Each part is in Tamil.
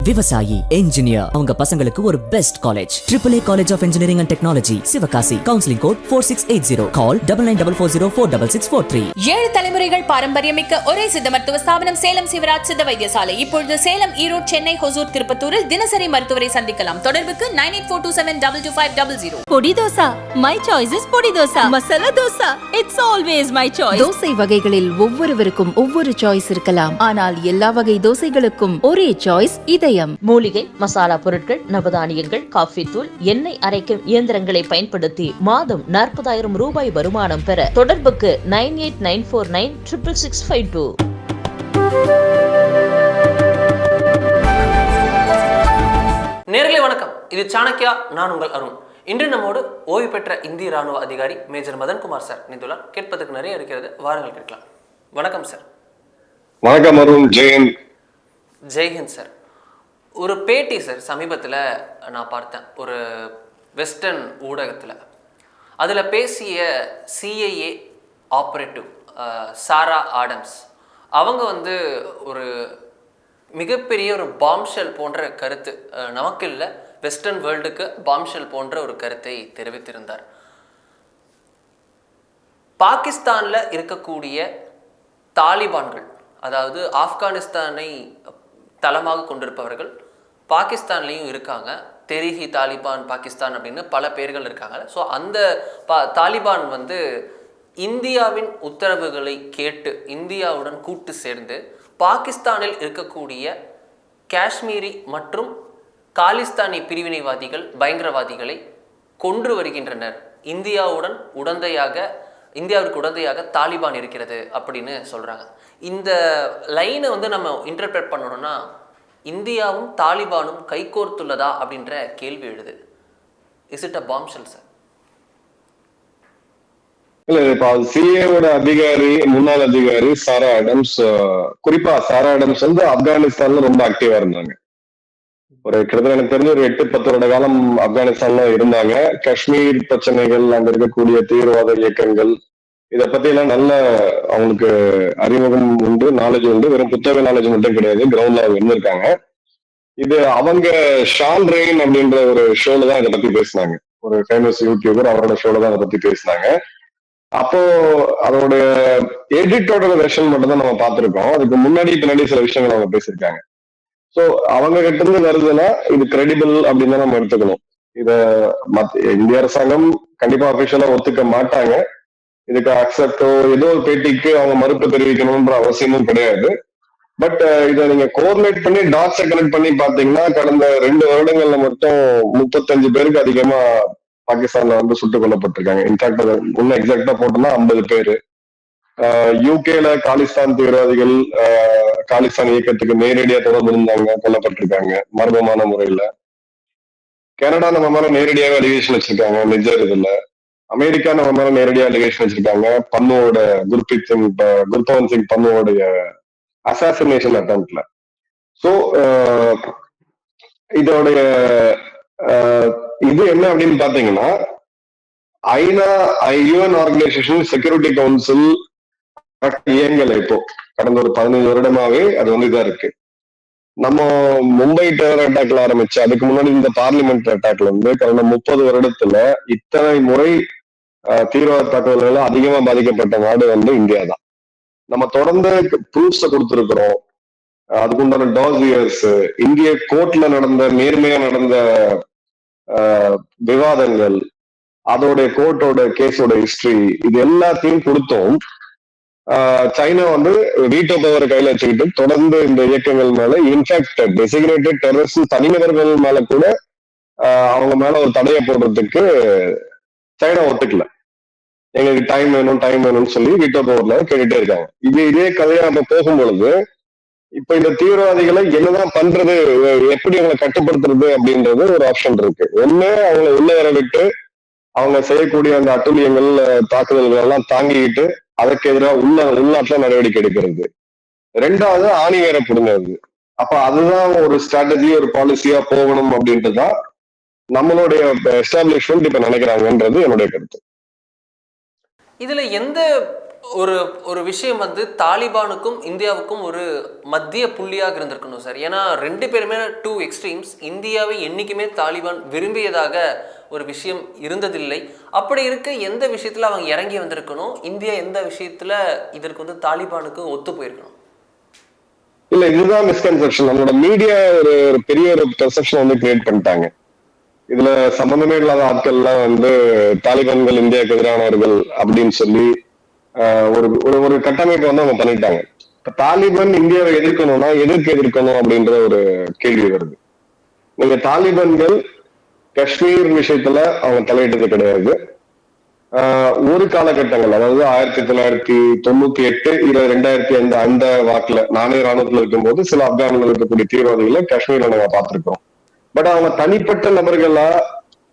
விவசாயி, என்ஜினியர் அவங்க பசங்களுக்கு ஒரு best college AAA college of engineering and technology, Sivakasi. Counselling code 4680. Call 9944044643. 7 தலைமுறைகள் பாரம்பரியமிக்க ஒரே சித்த மருத்துவ ஸ்தாபனம் சேலம் சிவராஜ் சித்த வைத்தியசாலை. இப்பொழுது சேலம், ஈரோடு, சென்னை, ஹொசூர், திருப்பத்தூரில் தினசரி மருத்துவரை சந்திக்கலாம். தொடர்புக்கு 9842272250. பொடி தோசா, மை சாய்ஸ் இஸ் பொடி dosa. Masala dosa, it's always my choice. Dosa வகைகளில் ஒவ்வொருவருக்கும் ஒவ்வொரு சாய்ஸ் இருக்கலாம், ஆனால் எல்லா வகை தோசைகளுக்கும் ஒரே சாய்ஸ் இதயம். மூலிகை, மசாலா பொருட்கள், நவதானியங்கள், காஃபி தூள், எண்ணெய் அரைக்கும் இயந்திரங்களை பயன்படுத்தி மாதம் 40,000 ரூபாய் வருமானம் பெற தொடர்புக்கு 9894966652. நேர்களே வணக்கம், இது சாணக்கியா. நான் உங்கள் அருண். இன்று நம்மோடு ஓய்வு பெற்ற இந்திய ராணுவ அதிகாரி மேஜர் மதன்குமார் சார் இணைந்துள்ளார். கேட்பதற்கு நிறைய இருக்கிறது, வாருங்கள் கேட்கலாம். வணக்கம் சார். வணக்கம் அருண். ஜெயந்த். ஜெய்ஹிந்த் சார். ஒரு பேட்டி சார் சமீபத்தில் நான் பார்த்தேன் ஒரு வெஸ்டர்ன் ஊடகத்தில். அதில் பேசிய CIA ஆப்ரேட்டிவ் சாரா ஆடம்ஸ் அவங்க ஒரு மிகப்பெரிய ஒரு பாம்ஷெல் போன்ற கருத்து, நமக்கு இல்லை வெஸ்டர்ன் வேர்ல்டுக்கு பாம்ஷெல் போன்ற ஒரு கருத்தை தெரிவித்திருந்தார். பாகிஸ்தானில் இருக்கக்கூடிய தாலிபான்கள், அதாவது ஆப்கானிஸ்தானை தளமாக கொண்டிருப்பவர்கள் பாகிஸ்தான்லேயும் இருக்காங்க. தெரிஹி தாலிபான் பாகிஸ்தான் அப்படின்னு பல பேர்கள் இருக்காங்க. ஸோ அந்த தாலிபான் இந்தியாவின் உத்தரவுகளை கேட்டு இந்தியாவுடன் கூட்டு சேர்ந்து பாகிஸ்தானில் இருக்கக்கூடிய காஷ்மீரி மற்றும் காலிஸ்தானி பிரிவினைவாதிகள், பயங்கரவாதிகளை கொன்று வருகின்றனர். இந்தியாவிற்கு உடந்தையாக தாலிபான் இருக்கிறது அப்படின்னு சொல்கிறாங்க. இந்த லைனை நம்ம இன்டர்பிரட் பண்ணணும்னா இந்தியாவும் தாலிபானும் கைகோர்த்துள்ளதா அப்படின்ற கேள்வி எழுது. Is it a bombshell sir? இல்ல, இப்ப சிஏவோட அதிகாரி, முன்னாள் அதிகாரி சாரா ஆடம்ஸ், குறிப்பா சாரா ஆடம்ஸ் ஆப்கானிஸ்தான்ல ரொம்ப ஆக்டிவா இருந்தாங்க. கிட்டத்தட்ட எனக்கு தெரிஞ்ச ஒரு 8-10 வருட காலம் ஆப்கானிஸ்தான்ல இருந்தாங்க. காஷ்மீர் பிரச்சனைகள், அங்க இருக்கக்கூடிய தீவிரவாத இயக்கங்கள், இதை பத்தி எல்லாம் நல்ல அவங்களுக்கு அறிமுகம் உண்டு, நாலேஜ் உண்டு. வெறும் புத்தக நாலேஜ் மட்டும் கிடையாது, கிரவுண்ட்ல அவங்க இருந்திருக்காங்க. இது அவங்க ஷான் ரெயின் அப்படின்ற ஒரு ஷோல தான் இதை பத்தி பேசினாங்க. ஒரு ஃபேமஸ் யூடியூபர், அவரோட ஷோல தான் அதை பத்தி பேசினாங்க. அப்போ அதோடைய எடிட்டோட வெர்ஷன் மட்டும் தான் நம்ம பார்த்திருக்கோம். அதுக்கு பின்னாடி சில விஷயங்கள் அவங்க பேசியிருக்காங்க. சோ அவங்க கிட்ட இருந்து வருதுன்னா இது கிரெடிபிள் அப்படின்னு தான் நம்ம எடுத்துக்கணும். இத இந்திய அரசாங்கம் கண்டிப்பா அபிஷியலா ஒத்துக்க மாட்டாங்க. இதுக்கு அக்செப்டோ ஏதோ ஒரு பேட்டிக்கு அவங்க மறுப்பு தெரிவிக்கணும்ன்ற அவசியமும் கிடையாது. பட் இதை நீங்க கோஆர்டினேட் பண்ணி டாட்ஸை கனெக்ட் பண்ணி பாத்தீங்கன்னா கடந்த 2 வருடங்கள்ல மட்டும் 35 பேருக்கு அதிகமா பாகிஸ்தான்ல சுட்டுக் கொல்லப்பட்டிருக்காங்க. இன்ஃபேக்ட் அதை இன்னும் எக்ஸாக்டா போட்டோம்னா 50 பேரு. யூகேல காலிஸ்தான் தீவிரவாதிகள் காலிஸ்தான் இயக்கத்துக்கு நேரடியா தொடர்பு இருந்தாங்க, கொல்லப்பட்டிருக்காங்க மர்மமான முறையில. கனடா நம்ம மேல நேரடியாக அலிகேஷன் வச்சிருக்காங்க, நிஜர் இதுல. அமெரிக்கா நம்ம மேல நேரடியா அலிகேஷன் வச்சிருக்காங்க, பன்னுவோட குர்பவந்த் சிங் பன்னுவோடைய அசாசினேஷன் அட்டம்ப்ட்ல. சோ இதோடைய இது என்ன அப்படின்னு பாத்தீங்கன்னா, UN ஆர்கனைசேஷன் செக்யூரிட்டி கவுன்சில் இயங்கல. இப்போ கடந்த ஒரு 15 வருடமாவே அது இதா இருக்கு. நம்ம மும்பை டெரர் அட்டாக்ல ஆரம்பிச்சு அதுக்கு முன்னாடி இந்த பார்லிமெண்ட் அட்டாக்ல கடந்த 30 வருடத்துல இத்தனை முறை தீவிரவாத தாக்குதல்கள் அதிகமா பாதிக்கப்பட்ட நாடு இந்தியா தான். நம்ம தொடர்ந்து ப்ரூஃப்ஸ கொடுத்திருக்கிறோம். அதுக்குண்டான டாசியர்ஸ், இந்திய கோர்ட்ல நடந்த நேர்மையா நடந்த விவாதங்கள், அதோட கோர்ட்டோட கேஸோட ஹிஸ்டரி, இது எல்லாத்தையும் கொடுத்தோம். சைனா வீட்டோ பவர் கையில வச்சுக்கிட்டு தொடர்ந்து இந்த இயக்கங்கள் மேல, இன்ஃபேக்ட் டெசிக்னேட்டட் டெரரிஸ்ட் தனிநபர்கள் மேல கூட அவங்க மேல ஒரு தடையை போடுறதுக்கு சைனா ஒத்துக்கல. எங்களுக்கு டைம் வேணும்னு சொல்லி வீட்டோ பவர்ல கேட்டுட்டே இருக்காங்க. இதே கதையா நம்ம போகும் பொழுது இப்ப இந்த தீவிரவாதிகளை என்னதான் பண்றது, எப்படி அவங்களை கட்டுப்படுத்துறது அப்படின்றது ஒரு ஆப்ஷன் இருக்கு. ஒண்ணு அவங்களை உள்ள வர விட்டு அவங்க செய்யக்கூடிய அந்த அட்டுழியங்கள், தாக்குதல்கள் எல்லாம் தாங்கிக்கிட்டு அதற்கு எதிராக உள்நாட்டுல நடவடிக்கை எடுக்கிறது. 2வது ஆணி வேற புடுங்கிறது. அப்ப அதுதான் ஒரு ஸ்ட்ராட்டஜி, ஒரு பாலிசியா போகணும் அப்படின்ட்டுதான் நம்மளுடைய எஸ்டாப்ளிஷ்மெண்ட் இப்ப நினைக்கிறாங்கன்றது என்னுடைய கருத்து. இதுல எந்த ஒரு ஒரு விஷயம் வந்து தாலிபானுக்கும் இந்தியாவுக்கும் ஒரு மத்திய புள்ளியாக இருந்திருக்கணும் சார். ஏன்னா 2 பேருமே 2 எக்ஸ்ட்ரீம்ஸ். இந்தியாவை என்றைக்குமே தாலிபான் விரும்பியதாக ஒரு விஷயம் இருந்ததில்லை. அப்படி இருக்க எந்த விஷயத்தில் அவங்க இறங்கி வந்திருக்கணும், இந்தியா எந்த விஷயத்தில் இதற்கு வந்து தாலிபானுக்கு ஒத்து போயிருக்கணும்? இல்ல, இதுதான் மிஸ்கன்செப்ஷன். நம்மளோட மீடியா ஒரு பெரிய ஒரு பெர்செப்ஷன் வந்து கிரியேட் பண்ணிட்டாங்க. இதுல சம்பந்தமே இல்லாத ஆட்கள் எல்லாம் வந்து தாலிபான்கள் இந்தியாவுக்கு எதிரானவர்கள் அப்படின்னு சொல்லி ஒரு ஒரு கட்டமைப்பை வந்து அவங்க பண்ணிட்டாங்க. இப்ப தாலிபான் இந்தியாவை எதிர்க்கணும்னா எதிர்க்கணும் அப்படின்ற ஒரு கேள்வி வருது. நீங்க தாலிபான்கள் காஷ்மீர் விஷயத்துல அவங்க தலையிட்டது கிடையாது. ஒரு காலகட்டங்கள், அதாவது 1998 2005 அந்த வாக்குல நானே ராணுவத்தில் இருக்கும்போது சில ஆப்கான்கள் இருக்கக்கூடிய தீவிரவாதிகளை காஷ்மீர்ல நாங்க பார்த்திருக்கோம். பட் அவங்க தனிப்பட்ட நபர்களா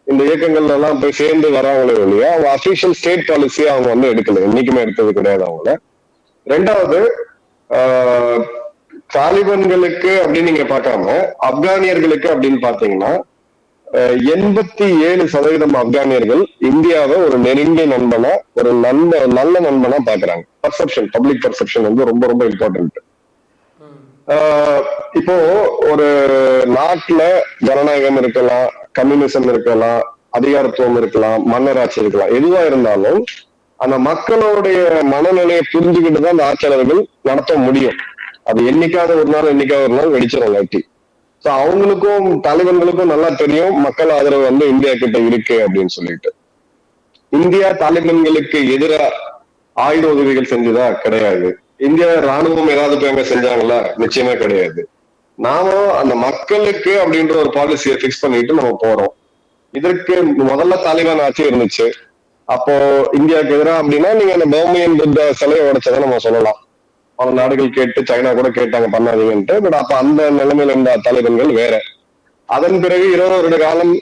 இந்த இயக்கங்கள்ல எல்லாம் போய் சேர்ந்து வராங்களே இல்லையா, அவங்க அபிஷியல் ஸ்டேட் பாலிசியை அவங்க வந்து எடுக்கல, என்னைக்குமே எடுத்தது கிடையாது அவங்கள. ரெண்டாவது, தாலிபான்களுக்கு அப்படின்னு நீங்க பார்க்காம ஆப்கானியர்களுக்கு அப்படின்னு பாத்தீங்கன்னா 87% ஆப்கானியர்கள் இந்தியாவை ஒரு நெருங்கிய நண்பனா, ஒரு நல்ல நண்பனா பாக்குறாங்க. பர்செப்ஷன், பப்ளிக் பர்செப்ஷன் வந்து ரொம்ப ரொம்ப இம்பார்ட்டன்ட். இப்போ ஒரு நாட்டுல ஜனநாயகம் இருக்கலாம், கம்யூனிசம் இருக்கலாம், அதிகாரத்துவம் இருக்கலாம், மன்னராட்சி இருக்கலாம், எதுவா இருந்தாலும் அந்த மக்களுடைய மனநிலையை புரிஞ்சுக்கிட்டு தான் அந்த ஆட்சியாளர்கள் நடத்த முடியும். அது என்னைக்காவது ஒரு நாள் வெடிச்சிடும் காட்டி. சோ அவங்களுக்கும் தாலிபான்களுக்கும் நல்லா தெரியும் மக்கள் ஆதரவு வந்து இந்தியா கிட்ட இருக்கு அப்படின்னு சொல்லிட்டு. இந்தியா தாலிபான்களுக்கு எதிராக ஆயுத உதவிகள் செஞ்சதா கிடையாது. இந்திய ராணுவம் ஏதாவது போய் அங்க செஞ்சாங்களா? நிச்சயமா கிடையாது. நாம அந்த மக்களுக்கு அப்படின்ற ஒரு பாலிசியை பிக்ஸ் பண்ணிட்டு நம்ம போறோம். இதற்கு முதல்ல தாலிபான் ஆட்சி இருந்துச்சு. அப்போ இந்தியாவுக்கு எதிராக அப்படின்னா நீங்க அந்த பௌமியன் புத்த சிலையை உடைச்சதை நம்ம சொல்லலாம். பல நாடுகள் கேட்டு, சைனா கூட கேட்டாங்க பண்ணாதீங்கன்ட்டு. பட் அப்ப அந்த நிலைமையில இருந்த தாலிபான்கள் வேற. அதன் பிறகு 20 வருட காலம்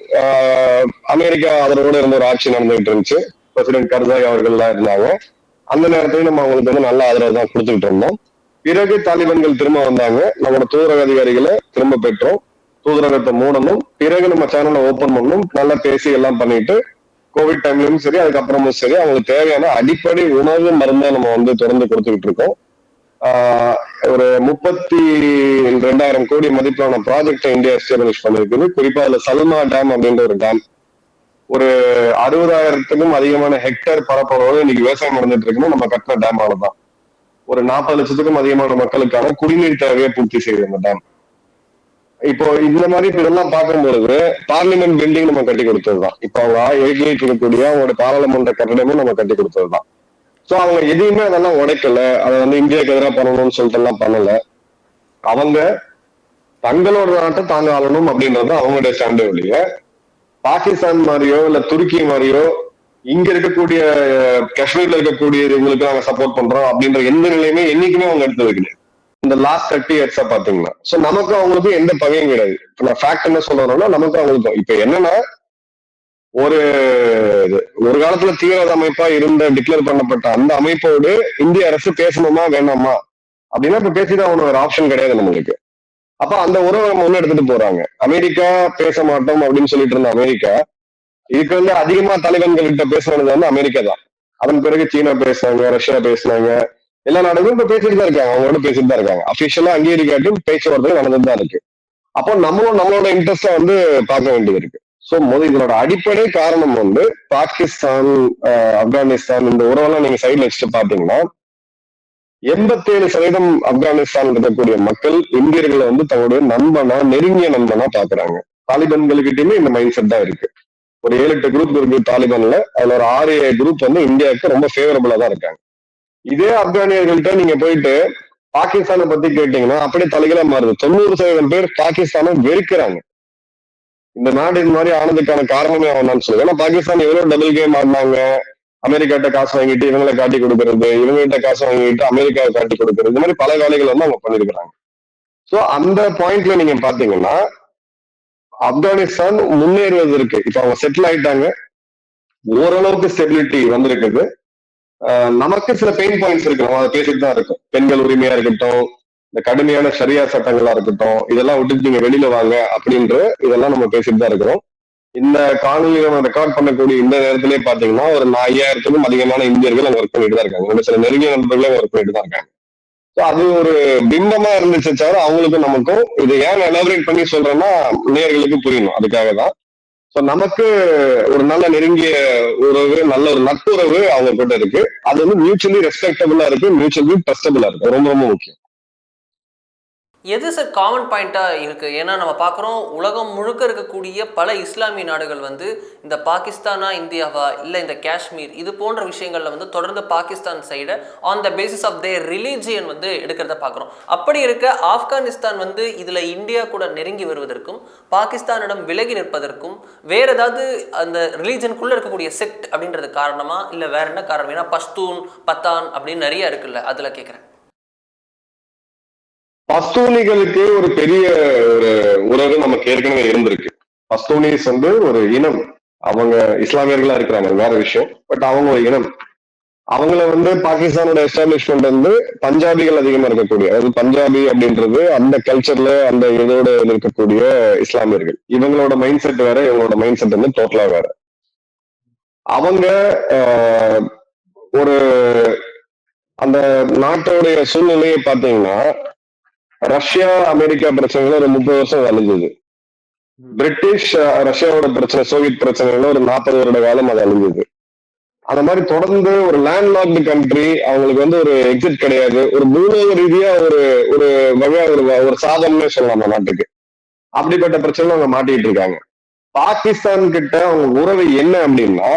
அமெரிக்கா ஆதரவோடு இருந்த ஒரு ஆட்சி நடந்துகிட்டு இருந்துச்சு. பிரசிடென்ட் கர்சாய் அவர்கள் எல்லாம் இருந்தாங்க. அந்த நேரத்திலையும் நம்ம அவங்களுக்கு வந்து நல்ல ஆதரவு தான் கொடுத்துக்கிட்டு இருந்தோம். பிறகு தாலிபான்கள் திரும்ப வந்தாங்க. நம்மளோட தூதரக அதிகாரிகளை திரும்ப பெற்றோம். தூதரகத்தை மூடணும். பிறகு நம்ம சேனலை ஓபன் பண்ணணும். நல்லா பேசி எல்லாம் பண்ணிட்டு கோவிட் டைம்லயும் சரி, அதுக்கப்புறமும் சரி, அவங்களுக்கு தேவையான அடிப்படை உணவு மருந்தை நம்ம வந்து தொடர்ந்து கொடுத்துக்கிட்டு இருக்கோம். ஒரு 32,000 கோடி மதிப்பிலான ப்ராஜெக்டை இந்தியா எஸ்டாப்ளிஷ் பண்ணிருக்குது. குறிப்பா அதுல சல்மா டேம் அப்படின்ற ஒரு டேம், ஒரு 60,000க்கும் அதிகமான ஹெக்டேர் பரப்பளவோடு இன்னைக்கு விவசாயம் நடந்துட்டு இருக்குன்னு நம்ம கட்டின டேமால தான். ஒரு 40 லட்சத்துக்கும் அதிகமான மக்களுக்கான குடிநீர் தேவையை பூர்த்தி செய்யுது அந்த டேம். இப்போ இந்த மாதிரி இதெல்லாம் பார்க்கும்பொழுது பார்லிமெண்ட் பில்டிங் நம்ம கட்டி கொடுத்ததுதான். இப்போ அவங்க இயக்கிட்டு இருக்கக்கூடிய அவங்களோட பாராளுமன்ற கட்டடமும் நம்ம கட்டி கொடுத்ததுதான். சோ அவங்க எதையுமே அதெல்லாம் உடைக்கல. அதை வந்து இந்தியாவுக்கு எதிராக பண்ணணும்னு சொல்லிட்டு எல்லாம் பண்ணல. அவங்க தங்களோட நாட்டை தாங்க ஆளணும் அப்படின்றது அவங்களுடைய ஸ்டாண்டே ஒழிய பாகிஸ்தான் மாதிரியோ இல்ல துருக்கி மாதிரியோ இங்க இருக்கக்கூடிய காஷ்மீர்ல இருக்கக்கூடிய இவங்களுக்கு நாங்க சப்போர்ட் பண்றோம் அப்படின்ற எந்த நிலையுமே என்னைக்குமே அவங்க எடுத்தது கிடையாது இந்த லாஸ்ட் 30 இயர்ஸா பாத்தீங்கன்னா. சோ நமக்கும் அவங்களுக்கும் எந்த பகையும் கிடையாது. இப்ப நான் ஃபேக்ட் என்ன சொல்றேன்னா, நமக்கும் அவங்களுக்கும் இப்ப என்னன்னா, ஒரு காலத்துல தீவிரவாத அமைப்பா இருந்த டிக்ளேர் பண்ணப்பட்ட அந்த அமைப்போடு இந்திய அரசு பேசணுமா வேணாமா அப்படின்னா இப்ப பேசிதான் அவனோட ஒரு ஆப்ஷன் கிடையாது நம்மளுக்கு. அப்ப அந்த உறவை முன்னெடுத்துட்டு போறாங்க. அமெரிக்கா பேச மாட்டோம் அப்படின்னு சொல்லிட்டு இருந்த அமெரிக்கா இதுக்கு வந்து அதிகமா தாலிபான்கள் கிட்ட பேசுறது வந்து அமெரிக்கா தான். அதன் பிறகு சீனா பேசினாங்க, ரஷ்யா பேசினாங்க, எல்லா நாடுகளும் இப்ப பேசிட்டு தான் இருக்காங்க, அவங்களோட பேசிட்டு தான் இருக்காங்க. அபிஷியலா அங்கீகரிக்காட்டும் பேச்சுவார்த்தை நடந்துட்டு தான் இருக்கு. அப்போ நம்மளோட இன்ட்ரெஸ்டா வந்து பார்க்க வேண்டியது இருக்கு. சோ இதனோட அடிப்படை காரணம் வந்து பாகிஸ்தான், ஆப்கானிஸ்தான் இந்த உறவெல்லாம் நீங்க சைட்ல வச்சுட்டு பாத்தீங்கன்னா 87% ஆப்கானிஸ்தான் இருக்கக்கூடிய மக்கள் இந்தியர்களை வந்து தங்களுடைய நண்பனா, நெருங்கிய நண்பனா பாக்குறாங்க. தாலிபான்களுக்கிட்டயுமே இந்த மைண்ட் செட் தான் இருக்கு. ஒரு 7-8 குரூப் இருக்கு தாலிபான்ல. அதுல ஒரு 6-7 குரூப் வந்து இந்தியாவுக்கு ரொம்ப ஃபேவரபிளா தான் இருக்காங்க. இதே ஆப்கானியர்கள்ட்ட நீங்க போயிட்டு பாகிஸ்தானை பத்தி கேட்டீங்கன்னா அப்படியே தலைகளா மாறுது. 90% பேர் பாகிஸ்தானை வெறுக்கிறாங்க. இந்த நாடு இந்த மாதிரி ஆனதுக்கான காரணமே அவன் சொல்லுவேன். ஏன்னா பாகிஸ்தான் எவ்வளவு டபுள் கேம் ஆடினாங்க. அமெரிக்காட்ட காசு வாங்கிட்டு இவங்களை காட்டி கொடுக்கறது, இவங்ககிட்ட காசு வாங்கிட்டு அமெரிக்காவை காட்டி கொடுக்கறது, இந்த மாதிரி பல வேலைகள் வந்து அவங்க பண்ணிருக்கிறாங்க. சோ அந்த பாயிண்ட்ல நீங்க பாத்தீங்கன்னா ஆப்கானிஸ்தான் முன்னேறுவதற்கு இப்ப அவங்க செட்டில் ஆயிட்டாங்க. ஓரளவுக்கு ஸ்டெபிலிட்டி வந்திருக்குது. நமக்கு சில பெயின் பாயிண்ட்ஸ் இருக்கு, நம்ம அதை பேசிட்டு தான் இருக்கும். பெண்கள் உரிமையா இருக்கட்டும், இந்த கடுமையான ஷரியா சட்டங்களா இருக்கட்டும், இதெல்லாம் விட்டுட்டு நீங்க வெளியில வாங்க அப்படின்ற இதெல்லாம் நம்ம பேசிட்டு தான் இருக்கிறோம். இந்த காணொலி நம்ம ரெக்கார்ட் பண்ணக்கூடிய இந்த நேரத்திலே பாத்தீங்கன்னா ஒரு 5000த்துக்கும் அதிகமான இந்தியர்கள் அங்க ஒர்க் பண்ணிட்டு தான் இருக்காங்க. ஒரு சில நெருங்கிய நண்பர்களே ஒர்க் பண்ணிட்டு தான் இருக்காங்க. அது ஒரு பிம்பமா இருந்துச்சு தவிர அவங்களுக்கும் நமக்கும் இது ஏன் எலாபரேட் பண்ணி சொல்றேன்னா நேயர்களுக்கு புரியணும், அதுக்காக தான். ஸோ நமக்கு ஒரு நல்ல நெருங்கிய உறவு, நல்ல ஒரு நட்புறவு அவங்க கிட்ட இருக்கு. அது வந்து மியூச்சுவலி ரெஸ்பெக்டபிளா இருக்கு, மியூச்சுவலி ட்ரஸ்டபிளா இருக்கு. ரொம்ப ரொம்ப முக்கியம். எது சார் காமன் பாயிண்ட்டாக இருக்குது? ஏன்னா நம்ம பார்க்குறோம் உலகம் முழுக்க இருக்கக்கூடிய பல இஸ்லாமிய நாடுகள் வந்து இந்த பாகிஸ்தானா இந்தியாவா இல்லை இந்த காஷ்மீர் இது போன்ற விஷயங்களில் வந்து தொடர்ந்து பாகிஸ்தான் சைடை on the basis of their religion வந்து எடுக்கிறத பார்க்குறோம். அப்படி இருக்க ஆப்கானிஸ்தான் வந்து இதில் இந்தியா கூட நெருங்கி வருவதற்கும் பாகிஸ்தானிடம் விலகி நிற்பதற்கும் வேறு ஏதாவது அந்த ரிலீஜனுக்குள்ளே இருக்கக்கூடிய செக்ட் அப்படின்றது காரணமா இல்லை வேற என்ன காரணம்? ஏன்னா பஷ்தூன், பத்தான் அப்படின்னு நிறைய இருக்குல்ல, அதில் கேட்குறேன். பஸ்தூனிகளுக்கு ஒரு பெரிய ஒரு உறவு நமக்கு ஏற்கனவே இருந்திருக்கு. பஸ்தூனிஸ் வந்து ஒரு இனம், அவங்க இஸ்லாமியர்களா இருக்கிறாங்க, வேற விஷயம். பட் அவங்க ஒரு இனம். அவங்கள வந்து பாகிஸ்தானோட எஸ்டாப்ளிஷ்மெண்ட் வந்து பஞ்சாபிகள் அதிகமா இருக்கக்கூடிய, அதாவது பஞ்சாபி அப்படின்றது அந்த கல்ச்சர்ல அந்த இதோட இருக்கக்கூடிய இஸ்லாமியர்கள். இவங்களோட மைண்ட் செட் வேற, இவங்களோட மைண்ட் செட் வந்து டோட்டலா வேற. அவங்க ஒரு அந்த நாட்டோடைய சூழ்நிலையை பார்த்தீங்கன்னா ரஷ்யா அமெரிக்கா பிரச்சனைகள் ஒரு 30 வருஷம் அழிஞ்சது. பிரிட்டிஷ் ரஷ்யாவோட பிரச்சனை, சோவியத் பிரச்சனைகள் ஒரு 40 வருட காலம் அது அழிஞ்சது. அந்த மாதிரி தொடர்ந்து ஒரு லேண்ட் லாக்டு கண்ட்ரி, அவங்களுக்கு வந்து ஒரு எக்ஸிட் கிடையாது. ஒரு பூலோக ரீதியா ஒரு ஒரு வகையா ஒரு சாதம்னே சொல்லலாம் அந்த நாட்டுக்கு. அப்படிப்பட்ட பிரச்சனை அவங்க மாட்டிட்டு இருக்காங்க. பாகிஸ்தான் கிட்ட அவங்க உறவு என்ன அப்படின்னா,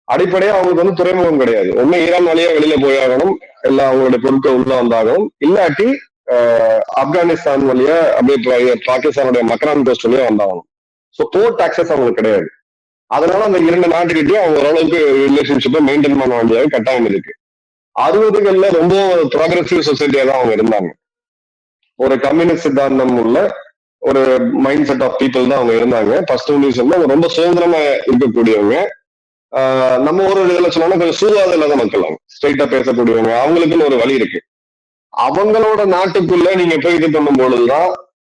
அடிப்படையா அவங்களுக்கு வந்து துறைமுகம் கிடையாது. ஒண்ணு ஈரான் வழியா வெளியில போயாகணும், இல்ல அவங்களுடைய பொருட்கள் உள்ள வந்தாகணும், இல்லாட்டி ஆப்கானிஸ்தான் வழியா அப்படியே பாகிஸ்தானுடைய மக்ரான் கோஸ்ட் வழியா வந்தாகணும். ஸோ போர்ட் ஆக்சஸ் அவங்களுக்கு கிடையாது. அதனால அந்த 2 நாட்டுக்கிட்டையும் அவங்க ஓரளவுக்கு ரிலேஷன்ஷிப்பை மெயின்டைன் பண்ண வேண்டியது கட்டாயம் இருக்கு. 60கள்ல ரொம்ப ப்ராக்ரெசிவ் சொசைட்டியா தான் அவங்க இருந்தாங்க. ஒரு கம்யூனிஸ்ட் சித்தாந்தம் உள்ள ஒரு மைண்ட் செட் ஆஃப் பீப்புள் தான் அவங்க இருந்தாங்க. பஸ்தூனிஸ் வந்து அவங்க ரொம்ப சுதந்திரமா இருக்கக்கூடியவங்க. நம்ம ஒரு இதுல சொன்னோம்னா கொஞ்சம் சூதாத இல்லாத மக்கள், அவங்க ஸ்ட்ரெயிட்டா பேசக்கூடியவங்க. அவங்களுக்குன்னு ஒரு வழி இருக்கு. அவங்களோட நாட்டுக்குள்ள நீங்க போய் இது பண்ணும் பொழுதுதான்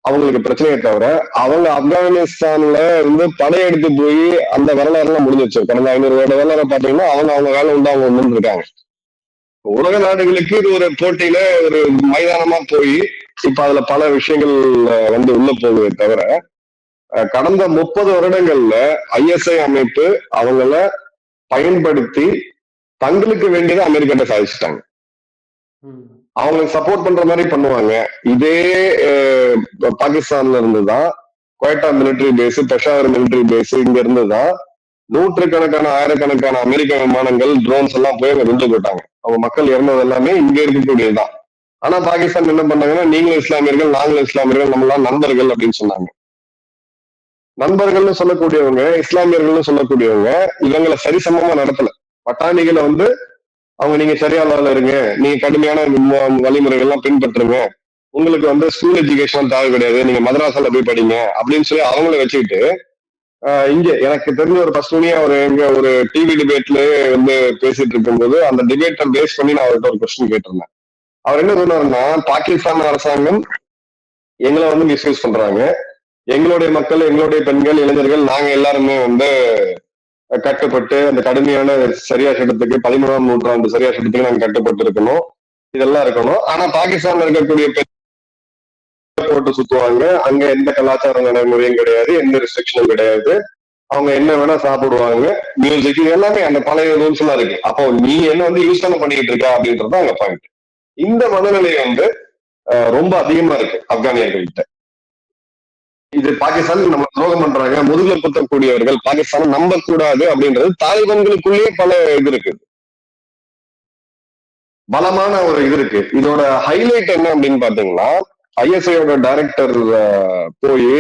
அவங்களுக்கு பிரச்சனையை தவிர, அவங்க ஆப்கானிஸ்தான்ல இருந்து படையெடுத்து போய் அந்த வரலாறு எல்லாம் முடிஞ்சிச்சு. கடந்த 500 வருட வரலாறு பாத்தீங்கன்னா அவங்க வேலை உண்டு அவங்க ஒண்ணு இருக்காங்க. உலக நாடுகளுக்கு இது ஒரு போட்டியில ஒரு மைதானமா போய் இப்ப அதுல பல விஷயங்கள் வந்து உள்ள போகுதே தவிர, கடந்த 30 வருடங்கள்ல ISI அமைப்பு அவங்கள பயன்படுத்தி தங்களுக்கு வேண்டியதை அமெரிக்காட்ட சாதிச்சுட்டாங்க. அவங்களுக்கு சப்போர்ட் பண்ற மாதிரி பண்ணுவாங்க. இதே பாகிஸ்தான்ல இருந்துதான் Quetta military base, Peshawar military base இங்க இருந்துதான் நூற்றுக்கணக்கான ஆயிரக்கணக்கான அமெரிக்க விமானங்கள், ட்ரோன்ஸ் எல்லாம் போய் அங்க விழுந்து போட்டாங்க. அவங்க மக்கள் இறந்தது எல்லாமே இங்க இருக்கக்கூடியதுதான். ஆனா பாகிஸ்தான் என்ன பண்ணாங்கன்னா, நீங்களும் இஸ்லாமியர்கள், நாங்களும் இஸ்லாமியர்கள், நம்மளாம் நண்பர்கள் அப்படின்னு சொன்னாங்க. நண்பர்கள்னு சொல்லக்கூடியவங்க, இஸ்லாமியர்கள்னு சொல்லக்கூடியவங்க இவங்களை சரிசமமா நடத்தல. பட்டாணிகளை வந்து அவங்க நீங்க சரியான இருங்க, நீங்க கடுமையான வழிமுறைகள்லாம் பின்பற்றுங்க, உங்களுக்கு வந்து ஸ்கூல் எஜுகேஷன் தேவை கிடையாது, நீங்க மதராசால போய் படிங்க அப்படின்னு சொல்லி அவங்கள வச்சுக்கிட்டு, இங்க எனக்கு தெரிஞ்ச ஒரு பஸ்டூனியா ஒரு டிவி டிபேட்ல வந்து பேசிட்டு இருக்கும்போது அந்த டிபேட்டை பேஸ் பண்ணி நான் அவர்கிட்ட ஒரு கொஸ்டின் கேட்டிருந்தேன். அவர் என்ன சொன்னாருன்னா, பாகிஸ்தான் அரசாங்கம் எங்களை வந்து மிஸ்யூஸ் பண்றாங்க, எங்களுடைய மக்கள், எங்களுடைய பெண்கள், இளைஞர்கள், நாங்க எல்லாருமே வந்து கட்டுப்பட்டு அந்த கடுமையான சரியா சட்டத்துக்கு 13ஆம் நூற்றாண்டு சரியா சட்டத்துக்கு நாங்க கட்டுப்பட்டு இருக்கணும், இதெல்லாம் இருக்கணும். ஆனா பாகிஸ்தான்ல இருக்கக்கூடிய போட்டு சுத்துவாங்க, அங்க எந்த கலாச்சார நடைமுறையும் கிடையாது, எந்த ரெஸ்ட்ரிக்ஷனும் கிடையாது, அவங்க என்ன வேணா சாப்பிடுவாங்க, மியூசிக், எல்லாமே அந்த பழைய ரூல்ஸ் எல்லாம் இருக்கு. அப்போ நீ என்ன வந்து யூஸ் பண்ண பண்ணிட்டு இருக்க அப்படின்றது அங்க பாயிண்ட். இந்த மனநிலை வந்து ரொம்ப அதிகமா இருக்கு ஆப்கானியர்கள்கிட்ட. இது பாகிஸ்தான் நம்ம துரோகம் பண்றாங்க, முதுகுல குத்தக்கூடியவர்கள், பாகிஸ்தானை நம்ப கூடாது அப்படின்றது தாலிபான்களுக்குள்ளேயே பல இது இருக்கு, பலமான ஒரு இது இருக்கு. இதோட ஹைலைட் என்ன அப்படின்னு பாத்தீங்கன்னா, ISIயோட டைரக்டர் போய்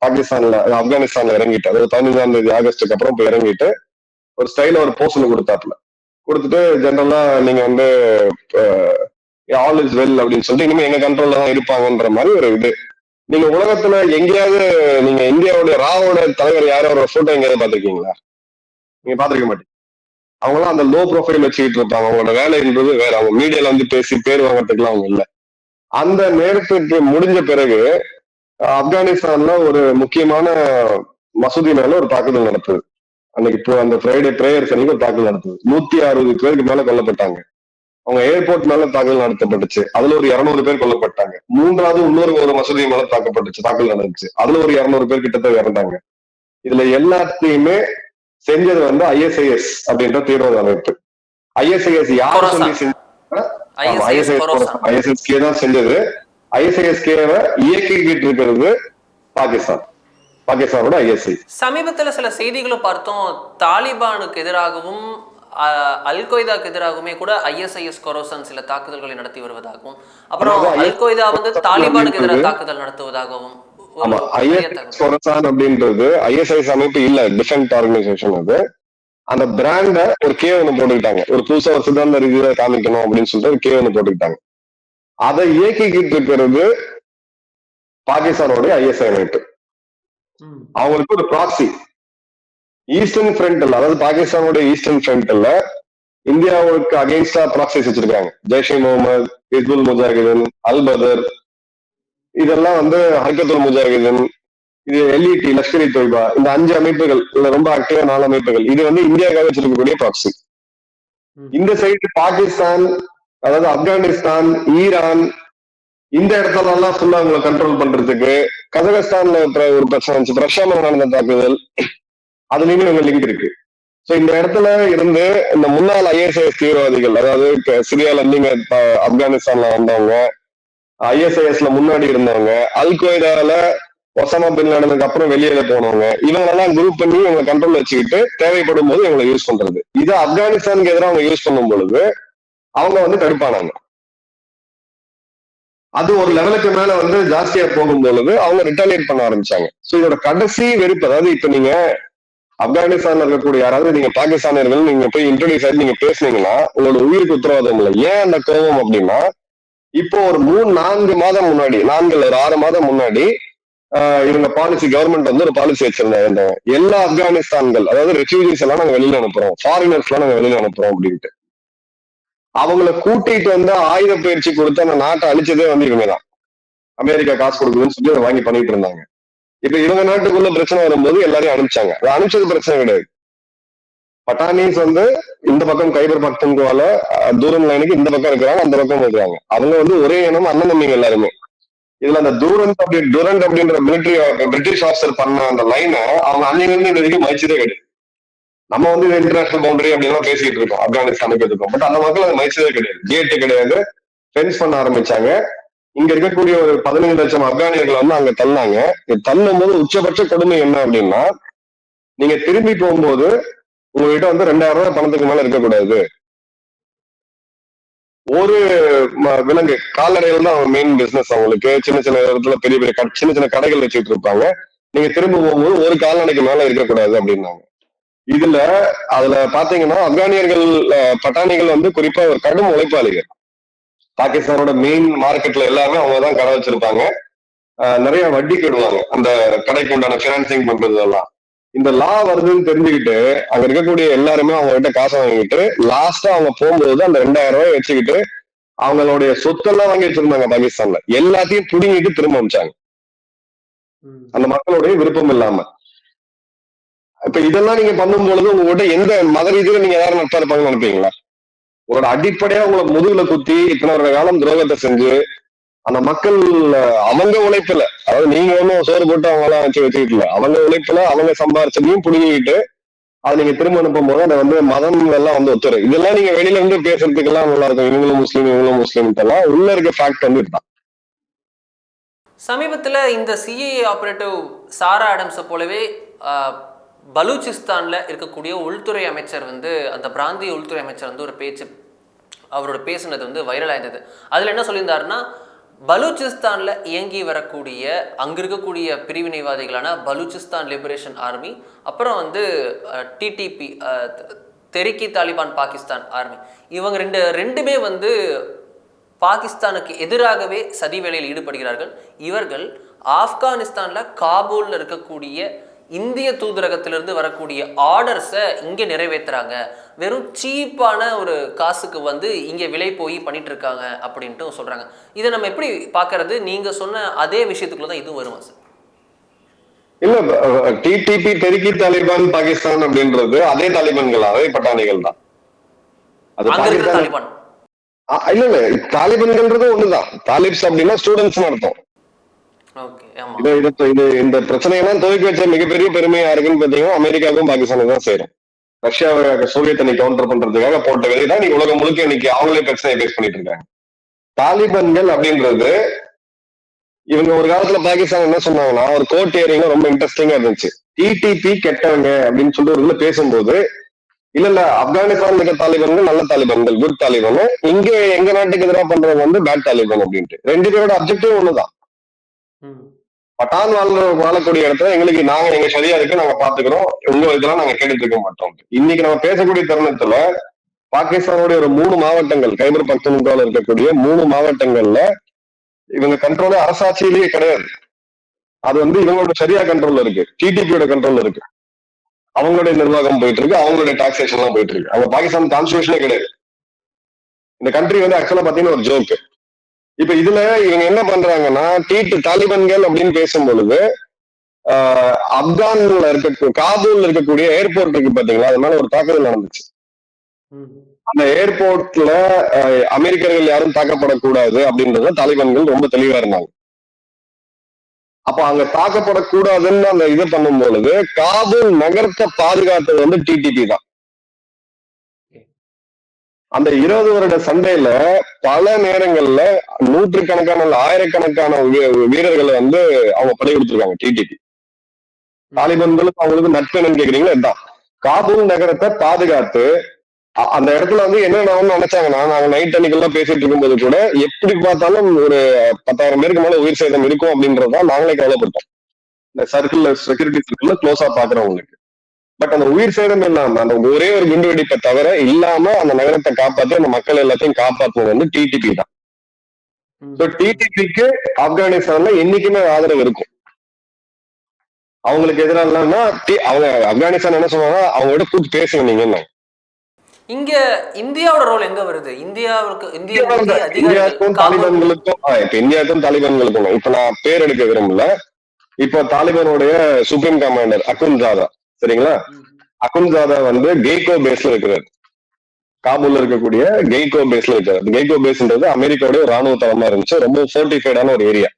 பாகிஸ்தான்ல ஆப்கானிஸ்தான்ல இறங்கிட்டு, அதாவது 15ஆம் தேதி ஆகஸ்டுக்கு அப்புறம் போய் இறங்கிட்டு ஒரு ஸ்டைல ஒரு போஸ்ட் கொடுத்தாப்புல கொடுத்துட்டு, ஜெனரலா நீங்க வந்து ஆல் இஸ் வெல் அப்படின்னு சொல்லிட்டு இனிமே எங்க கண்ட்ரோல்ல தான் இருப்பாங்கன்ற மாதிரி ஒரு இது. நீங்க உலகத்துல எங்கேயாவது நீங்க இந்தியாவோட ராவோட தலைவர் யாரோட போட்டோ எங்கேயாவது பாத்திருக்கீங்களா? நீங்க பாத்திருக்க மாட்டீங்க. அவங்களாம் அந்த லோ ப்ரொஃபைல் வச்சுக்கிட்டு இருப்பாங்க. அவங்களோட வேலைன்றது வேற. அவங்க மீடியால வந்து பேசி பேர் வாங்கறதுக்குலாம் அவங்க இல்லை. அந்த நேரத்துக்கு முடிஞ்ச பிறகு ஆப்கானிஸ்தான்ல ஒரு முக்கியமான மசூதி மேல ஒரு தாக்குதல் நடத்துது. அன்னைக்கு இப்போ அந்த ஃப்ரைடே பிரேயர்ஸ் அன்னைக்கு ஒரு தாக்குதல் நடத்துது. 160 பேருக்கு மேல கொல்லப்பட்டாங்க. அவங்க ஏர்போர்ட் மேல தாக்குதல் நடத்தப்பட்டுச்சு, அதுல ஒரு 200 பேர் கொல்லப்பட்டாங்க. மூன்றாவது இன்னொரு ஒரு மசூதி மேல தாக்குதல் நடந்துச்சு, அதுல ஒரு 200 பேர் கிட்டத்தட்ட இறந்தாங்க. இதுல எல்லாத்தையுமே செஞ்சது வந்து ஐஎஸ்ஐஎஸ் அப்படின்ற தீவிரவாத அமைப்பு. ஐஎஸ்ஐஎஸ் யார் சொல்லி ஐஎஸ்ஐஎஸ்கே தான் செஞ்சது. ஐஎஸ்ஐஎஸ்கேவை இயக்கிக்கிட்டு இருக்கிறது பாகிஸ்தான், பாகிஸ்தானோட ஐஎஸ்ஐ. சமீபத்தில் சில செய்திகளும் பார்த்தோம், தாலிபானுக்கு எதிராகவும் அல்-கொய்தாக்கு எதிராகவுமே கூட ஐஎஸ்ஐஎஸ் கொரோசன் சில தாக்குதல்களை நடத்தி வருவதாகவும், அப்புறம் அல்-கொய்தா வந்து தாலிபானுக்கு எதிராக தாக்குதல் நடத்துவதாகவும். அப்படின்றது ஐஎஸ்ஐஎஸ் அமைப்பு இல்ல, டிஃபென்ஸ் ஆர்கனைசேஷன். அது அந்த பிராண்ட ஒரு கே ஒன்று போட்டுக்கிட்டாங்க, ஒரு புதுசா ஒரு சித்தாந்த ரீதியில காமிக்கணும் அப்படின்னு சொல்லிட்டு ஒரு கே ஒன்று போட்டுக்கிட்டாங்க. அதை இயக்கிக்கிட்டு இருக்கிறது பாகிஸ்தானோட ஐஎஸ்ஐ அமைப்பு. அவங்களுக்கு ஒரு ப்ராக்சி ஈஸ்டர்ன் ஃப்ரண்ட்ல, அதாவது பாகிஸ்தானோட ஈஸ்டர்ன் ஃப்ரண்ட்ல இந்தியாவுக்கு அகெயின்ஸ்டா ப்ராக்சிஸ் வச்சிருக்காங்க. ஜெய்ஷ் இ முகமது, ஹிஸ்புல் முஜாஹிதீன், அல் பதர், இதெல்லாம் வந்து ஹர்கத்துல் முஜாஹிதீன், இது எல்இடி, லஷ்கர் இ தொய்பா, இந்த 5 அமைப்புகள் ரொம்ப ஆக்டிவா 4 அமைப்புகள். இது வந்து இந்தியாவுக்காக வச்சிருக்கக்கூடிய ப்ராக்சி. இந்த சைடு பாகிஸ்தான், அதாவது ஆப்கானிஸ்தான், ஈரான், இந்த இடத்துல எல்லாம் ஃபுல்லா அவங்களை கண்ட்ரோல் பண்றதுக்கு கசகஸ்தான்ல ஒரு பிரச்சனை இருந்துச்சு, ரஷ்யாவில் நடந்த தாக்குதல், அதுலயுமே இவங்க லிங்க் இருக்கு. சோ இந்த இடத்துல இருந்து இந்த முன்னாள் ஐஎஸ்ஐஎஸ் தீவிரவாதிகள், அதாவது சிரியால இருந்து இங்க ஆப்கானிஸ்தான்ல வந்தவங்க, ஐஎஸ்ஐஎஸ்ல முன்னாடி இருந்தவங்க, அல்-கொய்தால ஒசாமா பின் லாடனுக்கு அப்புறம் வெளியில போனவங்க, இவங்களெல்லாம் குரூப் பண்ணி இவங்களை கண்ட்ரோல் வச்சுக்கிட்டு தேவைப்படும் போது இவங்களை யூஸ் பண்றது. இது ஆப்கானிஸ்தானுக்கு எதிராக அவங்க யூஸ் பண்ணும் பொழுது அவங்க வந்து தடுப்பானாங்க. அது ஒரு லெவலுக்கு மேல வந்து ஜாஸ்தியா போகும் பொழுது அவங்க ரிட்டாலியேட் பண்ண ஆரம்பிச்சாங்க. சோ இதோட கடைசி வெறுப்பு, அதாவது இப்ப நீங்க ஆப்கானிஸ்தான்ல இருக்கக்கூடிய யாராவது நீங்க பாகிஸ்தானியர்கள் நீங்க போய் இன்ட்ரோடியூஸ் ஆகி நீங்க பேசுனீங்கன்னா உங்களோட உயிருக்கு உத்தரவாதம் இல்லை. ஏன் அந்த கோபம் அப்படின்னா, இப்போ ஒரு 3-4 மாதம் முன்னாடி, 6 மாதம் முன்னாடி இவங்க பாலிசி, கவர்மெண்ட் வந்து ஒரு பாலிசி வச்சிருந்தாங்க, எல்லா ஆப்கானிஸ்தான்கள், அதாவது ரெஃப்யூஜிஸ் எல்லாம் நாங்க வெளியில அனுப்புறோம், ஃபாரினர்ஸ் எல்லாம் நாங்க வெளியில அனுப்புறோம் அப்படின்ட்டு. அவங்கள கூட்டிட்டு வந்து ஆயுத பயிற்சி கொடுத்து அந்த நாட்டை அழிச்சதே வந்து இவங்கதான். அமெரிக்கா காசு கொடுக்குதுன்னு சொல்லி அதை வாங்கி பண்ணிட்டு இருந்தாங்க. இப்ப இவங்க நாட்டுக்குள்ள பிரச்சனை வரும்போது எல்லாரையும் அனுப்பிச்சாங்க. அதை அனுப்பிச்சது பிரச்சனை கிடையாது. பட்டானிஸ் வந்து இந்த பக்கம் கைபர் பக்தன்குவால தூரம் லைனுக்கு இந்த பக்கம் இருக்கிறாங்க, அந்த பக்கம் இருக்கிறாங்க. அவங்க வந்து ஒரே இனம், அண்ணன் தம்பிங்க எல்லாருமே. இதுல அந்த டூரண்ட் அப்படின்ற பிரிட்டிஷ் ஆஃபீஸர் பண்ண அந்த லைனை அவங்க அன்னையிலிருந்து இது வரைக்கும் மதிச்சதே கிடையாது. நம்ம வந்து இன்டர்நேஷனல் பவுண்டரி அப்படின்லாம் பேசிட்டு இருக்கோம், ஆப்கானிஸ்தானுக்கு இருக்கோம். பட் அந்த மக்கள் அதை மதிச்சதே கிடையாது. கேட்டு கிடையாது, ஃபென்ஸ் பண்ண ஆரம்பிச்சாங்க. இங்க இருக்கக்கூடிய ஒரு 15 லட்சம் ஆப்கானியர்களை வந்து அங்க தள்ளாங்க. தள்ளும் போது உச்சபட்ச கொடுமை என்ன அப்படின்னா, நீங்க திரும்பி போகும்போது உங்ககிட்ட வந்து 2000 ரூபாய் பணத்துக்கு மேல இருக்கக்கூடாது. ஒரு விலங்கு கால்நடைகள் தான் அவங்க மெயின் பிசினஸ். அவங்களுக்கு சின்ன சின்ன இடத்துல பெரிய பெரிய சின்ன சின்ன கடைகள் வச்சுட்டு இருப்பாங்க. நீங்க திரும்ப போகும்போது ஒரு கால்நடைக்கு மேல இருக்கக்கூடாது அப்படின்னாங்க. அதுல பாத்தீங்கன்னா ஆப்கானியர்கள், பட்டாணிகள் வந்து குறிப்பா ஒரு கடும் உழைப்பாளிகள். பாகிஸ்தானோட மெயின் மார்க்கெட்ல எல்லாமே அவங்கதான் கடை வச்சிருப்பாங்க. நிறைய வட்டி கெடுவாங்க அந்த கடைக்கு உண்டான பினான்சிங் பண்றது எல்லாம். இந்த லா வருதுன்னு தெரிஞ்சுக்கிட்டு அங்க இருக்கக்கூடிய எல்லாருமே அவங்க கிட்ட காசை வாங்கிட்டு லாஸ்டா அவங்க போகும்போது அந்த 2000 ரூபாய் வச்சுக்கிட்டு அவங்களுடைய சொத்தெல்லாம் வாங்கி வச்சிருந்தாங்க பாகிஸ்தான்ல, எல்லாத்தையும் புடுங்கிட்டு திரும்ப அமிச்சாங்க, அந்த மக்களுடைய விருப்பம் இல்லாம. இப்ப இதெல்லாம் நீங்க பண்ணும் பொழுது உங்ககிட்ட எந்த மத ரீதியில நீங்க யாரும் நட்பா இருப்பாங்கன்னு நினைப்பீங்களா? உங்களோட அடிப்படையா உங்களை முதுகுல குத்தி இத்தனை வருட காலம் துரோகத்தை செஞ்சு அந்த மக்கள் அவங்க உழைப்புல, அதாவது நீங்க ஒன்னும் சோறு போட்டு அவங்க எல்லாம் வச்சுக்கிட்டு அவங்க உழைப்புல அவங்க சம்பாரிச்சதையும் புடுங்கிட்டு அதை நீங்க திரும்ப அனுப்பும் போது அதை வந்து மதம் எல்லாம் வந்து ஒத்துரு. இதெல்லாம் நீங்க வெளியில இருந்து பேசுறதுக்கு எல்லாம் நல்லா இருக்கும், இவங்களும் முஸ்லீம் எல்லாம் உள்ள இருக்க ஃபேக்ட் வந்து இதுதான். சமீபத்துல இந்த சிஏஏ ஆபரேட்டிவ் சாரா ஆடம்ஸை போலவே பலூச்சிஸ்தான்ல இருக்கக்கூடிய உள்துறை அமைச்சர் வந்து, அந்த பிராந்திய உள்துறை அமைச்சர் வந்து ஒரு பேச்சு, அவரோட பேசுனது வந்து வைரல் ஆயிருந்தது. அதுல என்ன சொல்லியிருந்தாருன்னா, பலூச்சிஸ்தான்ல இயங்கி வரக்கூடிய அங்க இருக்கக்கூடிய பிரிவினைவாதிகளான பலூச்சிஸ்தான் லிபரேஷன் ஆர்மி, அப்புறம் வந்து டிடிபி, தெரிக்கி தாலிபான் பாகிஸ்தான் ஆர்மி, இவங்க ரெண்டுமே வந்து பாகிஸ்தானுக்கு எதிராகவே சதி வேலையில் ஈடுபடுகிறார்கள். இவர்கள் ஆப்கானிஸ்தான்ல காபூல்ல இருக்கக்கூடிய இந்திய தூதரகத்திலிருந்து வரக்கூடிய ஆர்டர்ஸை இங்கே நிறைவேற்றுறாங்க, வெறும் சீப்பான ஒரு காசுக்கு வந்து இங்கே விலை போய் பண்ணிட்டு இருக்காங்க அப்படின்ட்டு சொல்றாங்க. இதை நம்ம எப்படி பார்க்கறது? நீங்க சொன்ன அதே விஷயத்துக்குள்ள தான் இதுவும் வருமா சார்? இல்ல டிடிபி தெரிக்கி தாலிபான் பாகிஸ்தான் அப்படின்றது அதே தாலிபான்கள், அதே பட்டாணிகள் தான். அது அங்க இருக்கிற பாகிஸ்தான் தாலிபான். இல்ல இல்ல, தாலிபான்கள்ன்றது ஒண்ணுதான். தாலிப்ஸ் அப்படின்னா ஸ்டூடெண்ட்ஸ் அர்த்தம். ஓகே, ஆமா. இது இந்த பிரச்சனையெல்லாம் துவக்கி வச்ச மிகப்பெரிய பெருமை யாருக்குன்னு பாத்தீங்கன்னா அமெரிக்காவுக்கும் பாகிஸ்தானுக்கும் தான் சேரும். ரஷ்யாவை சோவியத் அணி கவுண்டர் பண்றதுக்காக போட்ட விதை தான் நீ உலகம் முழுக்க இன்னைக்கு அவங்களே பிரச்சனையை பேஸ் பண்ணிட்டு இருக்காங்க. தாலிபான்கள் அப்படின்றது இவங்க ஒரு காலத்துல பாகிஸ்தான் என்ன சொன்னாங்கன்னா, ஒரு கோர்ட் ஹியரிங்ல ரொம்ப இன்ட்ரெஸ்டிங்கா இருந்துச்சு. டிடிபி கெட்டவங்க அப்படின்னு சொல்லிட்டு ஒரு இதுல பேசும்போது, இல்ல ஆப்கானிஸ்தான் இருக்க தாலிபான்கள் நல்ல தாலிபான்கள், குட் தாலிபான், இங்க எங்க நாட்டுக்கு எதிராக பண்றவங்க வந்து பேட் தாலிபான் அப்படின்ட்டு. ரெண்டு பேரோட அப்ஜெக்டிவ் ஒண்ணுதான். பட்டான் வாழக்கூடிய இடத்துல எங்களுக்கு நாங்க எங்க சரியா இருக்கு, நாங்க பாத்துக்கிறோம், உங்க இதெல்லாம் நாங்க கேட்டுட்டு இருக்க மாட்டோம். இன்னைக்கு நம்ம பேசக்கூடிய தருணத்துல பாகிஸ்தானுடைய ஒரு 3 மாவட்டங்கள், கைபர் பக்தூன்குவால இருக்கக்கூடிய 3 மாவட்டங்கள்ல இவங்க கண்ட்ரோல அரசாட்சியிலேயே கிடையாது. அது வந்து இவங்களோட சரியா கண்ட்ரோல்ல இருக்கு, டிடிபியோட கண்ட்ரோல்ல இருக்கு. அவங்களுடைய நிர்வாகம் போயிட்டு இருக்கு, அவங்களுடைய டாக்ஸேஷன் எல்லாம் போயிட்டு இருக்கு. அவங்க பாகிஸ்தான் கான்ஸ்டிடியூஷனே கிடையாது. இந்த கண்ட்ரி வந்து ஆக்சுவலா பாத்தீங்கன்னா ஒரு ஜோக்கு. இப்ப இதுல இவங்க என்ன பண்றாங்கன்னா, தாலிபான்கள் அப்படின்னு பேசும் பொழுது ஆப்கான்ல இருக்க காபூல்ல இருக்கக்கூடிய ஏர்போர்ட் இருக்கு பாத்தீங்களா, அது மேல ஒரு தாக்குதல் நடந்துச்சு. அந்த ஏர்போர்ட்ல அமெரிக்கர்கள் யாரும் தாக்கப்படக்கூடாது அப்படின்றத தாலிபான்கள் ரொம்ப தெளிவா இருந்தாங்க. அப்ப அங்க தாக்கப்படக்கூடாதுன்னு அந்த இது பண்ணும் பொழுது காபூல் நகரத்தை பாதுகாத்தது வந்து டிடிபி தான். அந்த 20 வருட சண்டையில பல நேரங்கள்ல நூற்றுக்கணக்கான ஆயிரக்கணக்கான வீரர்களை வந்து அவங்க படை கொடுத்துருக்காங்க டிடிபி. தாலிபான்களுக்கு அவங்களுக்கு நட்பு என்னன்னு கேக்குறீங்களா, இதுதான். காபூல் நகரத்தை பாதுகாத்து அந்த இடத்துல வந்து என்ன நினைச்சாங்கன்னா, நாங்க நைட் அன்னைக்கெல்லாம் பேசிட்டு இருக்கும்போது கூட எப்படி பார்த்தாலும் ஒரு 10,000 பேருக்கு மேல உயிர் சேதம் இருக்கும் அப்படின்றதான் நாங்களே கவலைப்பட்டோம். இந்த சர்க்கிள் செக்யூரிட்டி சர்க்கிள்ல க்ளோஸா பாக்குறவங்களுக்கு. பட் அந்த உயிர் சேதம் இல்லாம, அந்த ஒரே ஒரு குண்டு வெடிப்பை தவிர இல்லாம அந்த நகரத்தை காப்பாத்தி அந்த மக்கள் எல்லாத்தையும் காப்பாற்றுவது வந்து டிடிபி தான். டிடிபிக்கு ஆப்கானிஸ்தான்ல என்னைக்குமே ஆதரவு இருக்கும். அவங்களுக்கு எதிராக அவங்க ஆப்கானிஸ்தான் என்ன சொன்னாங்க, அவங்களோட கூப்பிட்டு பேசுங்க நீங்க. இங்க இந்தியாவோட ரோல் எங்க வருது? இந்தியாவுக்கும் தாலிபான்களுக்கும் இப்ப இந்தியாவுக்கும் தாலிபான்களுக்கும் இப்ப நான் பேர் எடுக்க விரும்பல. இப்ப தாலிபானுடைய சுப்ரீம் கமாண்டர் அகுன்சாதா, சரிங்களா, அகுன்சாதா வந்து கெய்கோ பேஸ்ல இருக்கிறார். காபூல்ல இருக்கக்கூடிய கெய்கோ பேஸ்ல இருக்கிறார். கெய்கோ பேஸ்ன்றது அமெரிக்காவுடைய ராணுவ தளமா இருந்துச்சு, ரொம்ப ஃபோர்டிஃபைடான ஒரு ஏரியா.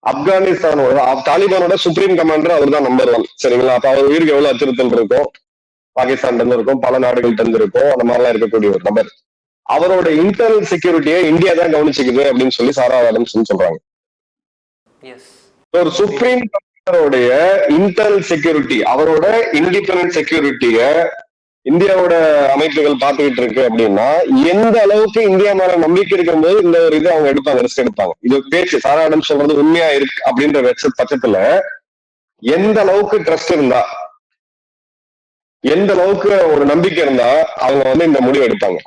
ஆப்கானிஸ்தானோட தாலிபானோட சுப்ரீம் கமாண்டர் அவர் தான் நம்பர் 1, சரிங்களா. அப்ப அவர் உயிருக்கு எவ்வளவு அச்சுறுத்தல் இருக்கும், பாகிஸ்தான் இருந்து இருக்கும், பல நாடுகள்ட்ட இருந்து இருக்கும், அந்த மாதிரிலாம் இருக்கக்கூடிய ஒரு நபர். அவரோட இன்டர்னல் செக்யூரிட்டியை இந்தியா தான் கவனிச்சுக்குது அப்படின்னு சொல்லி சாரா ஆடம்ஸ் சொல்றாங்க. ஒரு சுப்ரீம் கமாண்டருடைய இன்டர்னல் செக்யூரிட்டி, அவரோட இண்டிபெண்டன்ட் செக்யூரிட்டிய இந்தியாவோட அமைப்புகள் பார்த்துக்கிட்டு இருக்கு அப்படின்னா எந்த அளவுக்கு இந்தியா மேல நம்பிக்கை இருக்கும்போது இந்த ஒரு இது அவங்க எடுப்பாங்க, ரிஸ்க் எடுப்பாங்க. இது பேச்சு சாரா ஆடம்ஸ் சொல்றது உண்மையா இருக்கு அப்படின்ற பட்சத்துல எந்த அளவுக்கு ட்ரஸ்ட் இருந்தா, எந்த அளவுக்கு ஒரு நம்பிக்கை இருந்தா அவங்க வந்து இந்த முடிவு எடுப்பாங்க.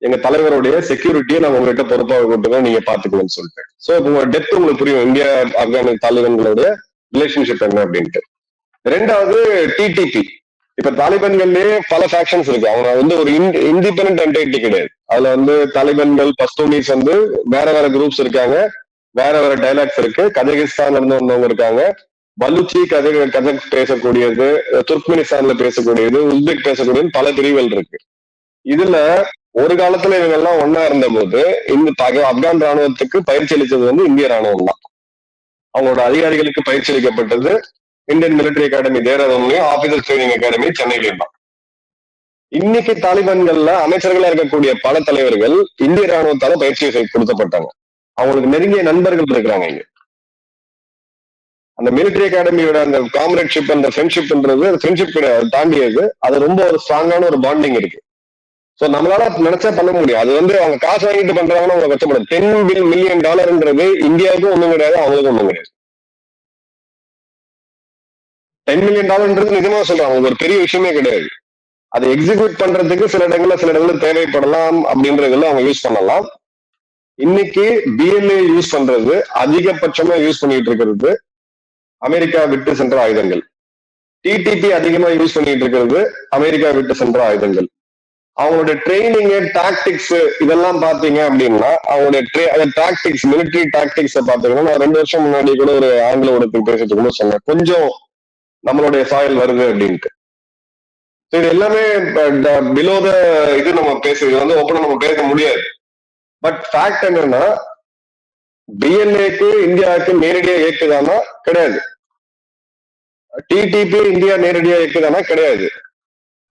எங்க தலைவருடைய செக்யூரிட்டியை நாங்க உங்ககிட்ட பொறுப்பாக கொண்டுதான் நீங்க பாத்துக்கணும்னு சொல்லிட்டு. சோ உங்க டெப்த் உங்களுக்கு புரியும் இந்தியா ஆப்கானிஸ்தான் தாலிபான்களுடைய ரிலேஷன்ஷிப் என்ன அப்படின்ட்டு. ரெண்டாவது டிடிபி. இப்ப தாலிபான்கள்லயே பல ஃபேக்ஷன்ஸ் இருக்கு. அவங்க வந்து ஒரு இண்டிபெண்டன்ட் என்டைட்டி கிடையாது. அதுல வந்து தாலிபான்கள், பஸ்தூனிஸ் வந்து வேற வேற குரூப்ஸ் இருக்காங்க, வேற வேற டைலாக்ஸ் இருக்கு. கஜகிஸ்தான்ல இருந்து வந்தவங்க இருக்காங்க, பலுச்சி கஜக் பேசக்கூடியது, துர்க்மெனிஸ்தான்ல பேசக்கூடியது, உஸ்பெக் பேசக்கூடியது, பல பிரிவுகள் இருக்கு. இதுல ஒரு காலத்துல இவங்க எல்லாம் ஒன்னா இருந்த போது இந்த ஆப்கான் ராணுவத்துக்கு பயிற்சி அளித்தது வந்து இந்திய ராணுவம் தான். அவங்களோட அதிகாரிகளுக்கு பயிற்சி அளிக்கப்பட்டது இந்தியன் மிலிட்டரி அகாடமி தேராதூன்லயும், ஆபீசர் ட்ரைனிங் அகாடமி சென்னையிலையும் தான். இன்னைக்கு தாலிபான்கள்ல அமைச்சர்களா இருக்கக்கூடிய பல தலைவர்கள் இந்திய ராணுவத்தால பயிற்சி கொடுக்கப்பட்டாங்க. அவங்களுக்கு நெருங்கிய நண்பர்கள் இருக்கிறாங்க இங்க. அந்த மிலிட்டரி அகாடமியோட அந்த காம்ரேட்ஷிப், அந்த ஃப்ரெண்ட்ஷிப்ன்றது ஃப்ரெண்ட்ஷிப் தாண்டியது. அது ரொம்ப ஒரு ஸ்ட்ராங்கான ஒரு பாண்டிங் இருக்கு. சோ நம்மளால நினைச்சா பண்ண முடியும். அது வந்து அவங்க காசு வாங்கிட்டு பண்றாங்கன்னு அவங்க கஷ்டப்படும். $10 மில்லியன் இந்தியாவுக்கும் ஒண்ணும் கிடையாது, அவங்களுக்கும் ஒண்ணும் கிடையாது. $10 மில்லியன் நிஜமா சொல்றாங்க, ஒரு பெரிய விஷயமே கிடையாது. அதை எக்ஸிக்யூட் பண்றதுக்கு சில இடங்கள்ல தேவைப்படலாம் அப்படின்றதுல அவங்க யூஸ் பண்ணலாம். இன்னைக்கு பிஎல்ஏ யூஸ் பண்றது, அதிகபட்சமா யூஸ் பண்ணிட்டு இருக்கிறது அமெரிக்கா விட்டு சென்ற ஆயுதங்கள். டிடிபி அதிகமா யூஸ் பண்ணிட்டு இருக்கிறது அமெரிக்கா விட்டு சென்ற ஆயுதங்கள். அவங்களுடைய ட்ரைனிங், டாக்டிக்ஸ் இதெல்லாம் பாத்தீங்க அப்படின்னா அவங்களுடைய டாக்டிக்ஸ், மிலிட்டரி டாக்டிக்ஸ் பாத்தீங்கன்னா நான் 2 வருஷம் முன்னாடி கூட ஒரு ஆங்கில ஊடகத்துக்கு பேசிட்டு கூட சொன்னேன், கொஞ்சம் நம்மளுடைய சாயல் வருது அப்படின்ட்டு. இது எல்லாமே பிலோ த இது நம்ம பேசுறது வந்து ஓப்பனா நம்ம பேச முடியாது. பட் ஃபேக்ட் என்னன்னா, பிஎல்ஏக்கு இந்தியாவுக்கு நேரடியா இயக்குதானா கிடையாது. டிடிபி இந்தியா நேரடியா இயக்குதானா கிடையாது.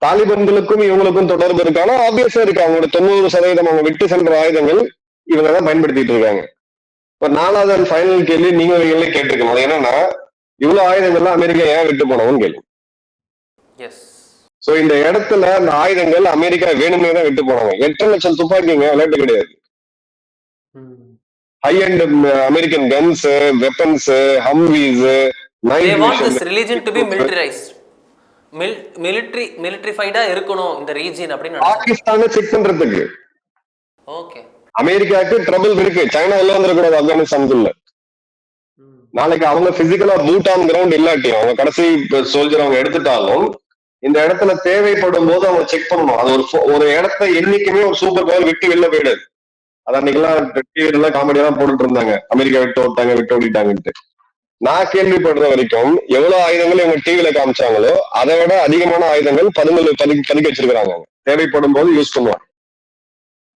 தாலிபான்களுக்கும் இவங்களுக்கும் தொடர்பு இருக்கானா ஆப்வியஸா இருக்கு. அவங்களோட 90% அவங்க விட்டு சென்ற ஆயுதங்கள் இவங்க தான் பயன்படுத்திட்டு இருக்காங்க. இப்ப 4வது ஃபைனல் கேள்வி நீங்களே கேட்டிருக்கணும். அது என்னன்னா, இவ்வளவு ஆயுதங்கள்லாம் அமெரிக்கா ஏன் விட்டு போனவன்னு கேள்வி. சோ இந்த இடத்துல அந்த ஆயுதங்கள் அமெரிக்கா வேணுமே தான் விட்டு போனாங்க. 8 லட்சம் துப்பாக்கிங்க விளையாட்டு கிடையாது. High end American guns, weapons, Humvees, மிலிட்டரிஃபைடா இருக்கணும் இந்த ரீஜன் அப்படின்னு பாகிஸ்தானை செக் பண்றதுக்கு. ஓகே, அமெரிக்காவுக்கு ட்ரபிள் இருக்கு. சைனா உள்ள வந்துடக்கூடாது ஆப்கானிஸ்தானுக்குள்ள. நாளைக்கு அவங்க பிசிக்கலா பூட் ஆன் கிரவுண்ட் இல்லாட்டியும் அவங்க கடைசி சோல்ஜர் அவங்க எடுத்துட்டாலும் இந்த இடத்துல தேவைப்படும் போது அவங்க செக் பண்ணணும். அது ஒரு இடத்த என்னைக்குமே ஒரு சூப்பர் பவர் விட்டு வெளில போயிடாது. அது அன்னைக்கெல்லாம் காமெடியெல்லாம் போட்டுட்டு இருந்தாங்க, அமெரிக்கா விட்டு ஓடிட்டாங்கன்ட்டு. நான் கேள்விப்படுற வரைக்கும் எவ்வளவு ஆயுதங்கள் இவங்க டிவில காமிச்சாங்களோ அதை விட அதிகமான ஆயுதங்கள் பதுக்கி வச்சிருக்கிறாங்க. தேவைப்படும் போது யூஸ் பண்ணுவாங்க.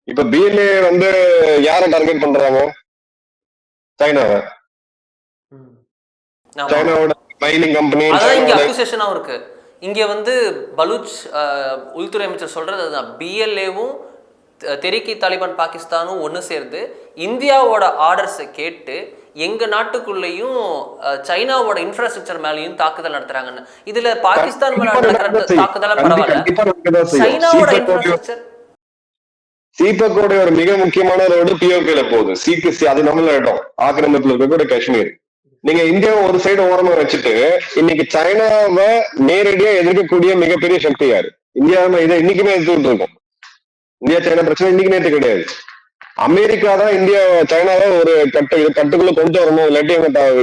இப்ப பிஎல்ஏ வந்து யாரை டார்கெட் பண்றாங்க? சைனாவை. சைனாவோட மைனிங் கம்பெனி இருக்கு. இங்க வந்து பலூச் உள்துறை அமைச்சர் சொல்றது அதுதான். பிஎல்ஏவும் தெரிக்கி தாலிபான் பாகிஸ்தானும் ஒன்று சேர்ந்து இந்தியாவோட ஆர்டர்ஸை கேட்டு எங்க நாட்டுக்குள்ளேயும் சைனாவோட இன்ஃப்ராஸ்ட்ரக்சர் மேலேயும் தாக்குதல் நடத்துறாங்கன்னு. இதுல பாகிஸ்தான் மேல நடக்கிற தாக்குதல் பரவாயில்ல, சைனாவோட இன்ஃப்ராஸ்ட்ரக்சர். சீபக்கோட ஒரு மிக முக்கியமான ரோடு பிஓகேல போகுது. சிபிசி அது நம்மள இடம், ஆக்கிரமிப்புல இருக்க காஷ்மீர். நீங்க இந்தியாவை ஒரு சைடு ஓரமா வச்சுட்டு இன்னைக்கு சைனாவை நேரடியா எதிர்க்கக்கூடிய மிகப்பெரிய சக்தி யாரு? இந்தியா இதை இன்னைக்குமே எதிர்த்துட்டு இருக்கோம். இந்தியா சைனா பிரச்சனை இன்னைக்கு நேற்று கிடையாது. அமெரிக்கா தான் இந்தியா சைனாவை ஒரு கட்டுக்குள்ள கொண்டு வரணும். இல்லாட்டி